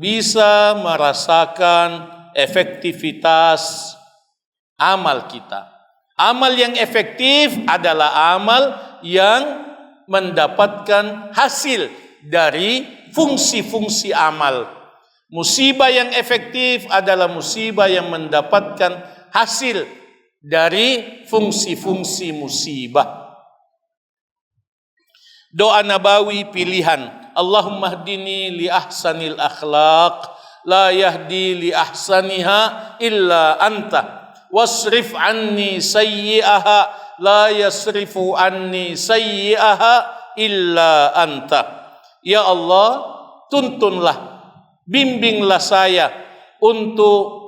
bisa merasakan efektivitas amal kita. Amal yang efektif adalah amal yang mendapatkan hasil dari fungsi-fungsi amal. Musibah yang efektif adalah musibah yang mendapatkan hasil dari fungsi-fungsi musibah. Doa nabawi pilihan. Allahumma hdini li ahsanil akhlaq, la yahdi li ahsaniha illa anta. Wasrif anni sayyi'aha, la yasrifu anni sayyi'aha illa anta. Ya Allah, tuntunlah, bimbinglah saya untuk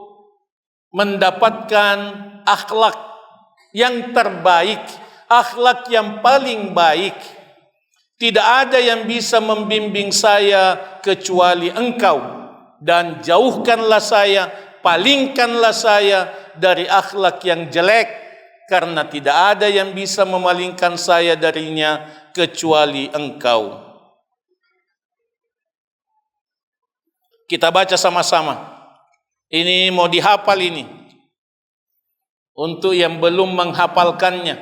mendapatkan akhlak yang terbaik, akhlak yang paling baik. Tidak ada yang bisa membimbing saya kecuali Engkau, dan jauhkanlah saya, palingkanlah saya dari akhlak yang jelek, karena tidak ada yang bisa memalingkan saya darinya kecuali Engkau. Kita baca sama-sama. Ini mau dihafal ini. Untuk yang belum menghafalkannya,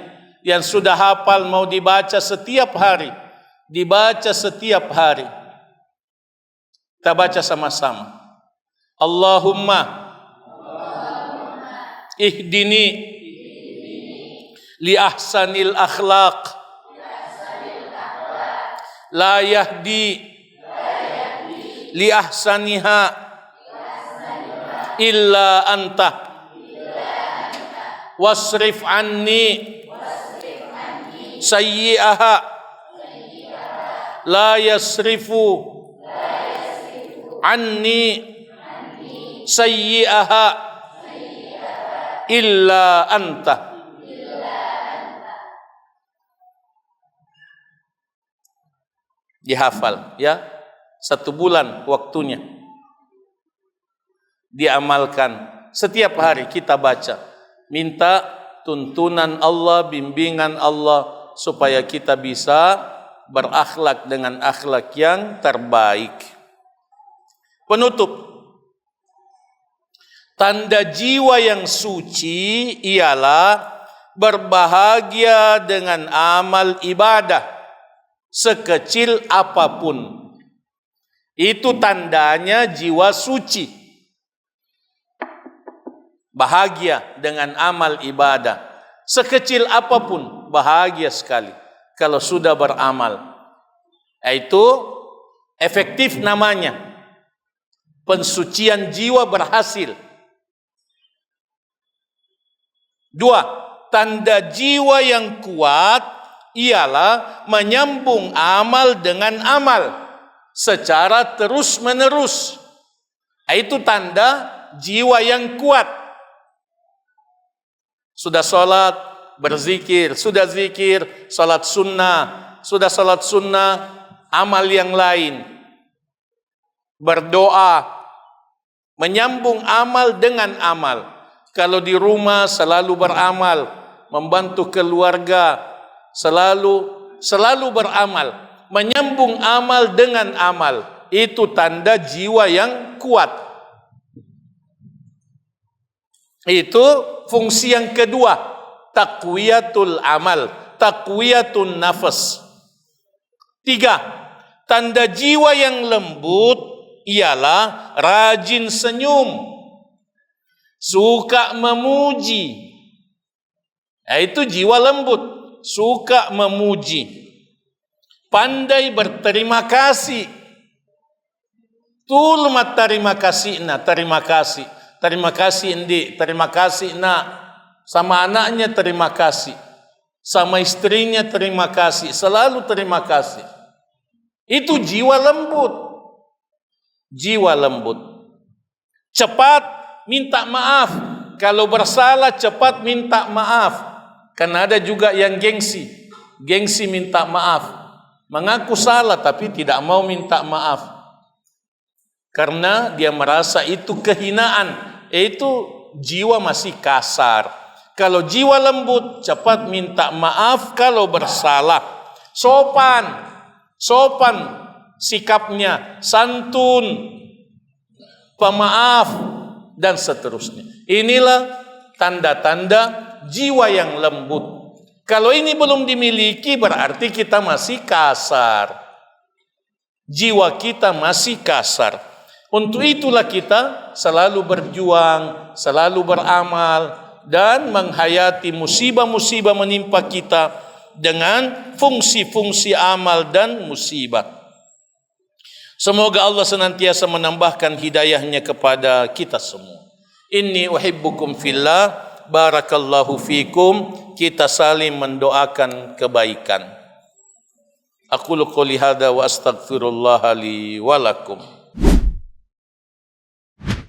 yang sudah hafal mau dibaca setiap hari. Dibaca setiap hari. Kita baca sama-sama. Allahumma ihdini li ahsanil akhlaq, la yahdi li ahsaniha illa anta. Wasrif anni sayyi'aha, la yasrifu anni sayyi'aha illa anta. Dihafal ya, 1 bulan waktunya. Diamalkan setiap hari kita baca. Minta tuntunan Allah, bimbingan Allah supaya kita bisa berakhlak dengan akhlak yang terbaik. Penutup. Tanda jiwa yang suci ialah berbahagia dengan amal ibadah sekecil apapun. Itu tandanya jiwa suci. Bahagia dengan amal ibadah sekecil apapun, bahagia sekali kalau sudah beramal. Itu efektif namanya. Pensucian jiwa berhasil. 2, tanda jiwa yang kuat ialah menyambung amal dengan amal secara terus-menerus. Itu tanda jiwa yang kuat. Sudah sholat, berzikir, sudah zikir, sholat sunnah, sudah sholat sunnah, amal yang lain. Berdoa, menyambung amal dengan amal. Kalau di rumah selalu beramal, membantu keluarga, selalu beramal, menyambung amal dengan amal. Itu tanda jiwa yang kuat. Itu fungsi yang kedua, taqwiyatul amal, taqwiyatun nafas. 3, tanda jiwa yang lembut ialah rajin senyum, suka memuji. Itu jiwa lembut, suka memuji. Pandai berterima kasih. Tulmat terima kasih na, terima kasih. Terima kasih Indi, terima kasih nak. Sama anaknya terima kasih. Sama istrinya terima kasih. Selalu terima kasih. Itu jiwa lembut. Jiwa lembut. Cepat minta maaf. Kalau bersalah cepat minta maaf. Karena ada juga yang gengsi. Gengsi minta maaf. Mengaku salah tapi tidak mau minta maaf. Karena dia merasa itu kehinaan, yaitu jiwa masih kasar. Kalau jiwa lembut, cepat minta maaf kalau bersalah. Sopan sikapnya, santun, pemaaf, dan seterusnya. Inilah tanda-tanda jiwa yang lembut. Kalau ini belum dimiliki, berarti kita masih kasar. Jiwa kita masih kasar. Untuk itulah kita selalu berjuang, selalu beramal, dan menghayati musibah-musibah menimpa kita dengan fungsi-fungsi amal dan musibah. Semoga Allah senantiasa menambahkan hidayahnya kepada kita semua. Inni uhibbukum fillah, barakallahu fikum. Kita saling mendoakan kebaikan. Aqulu qouli hadza wa astaghfirullah li wa lakum.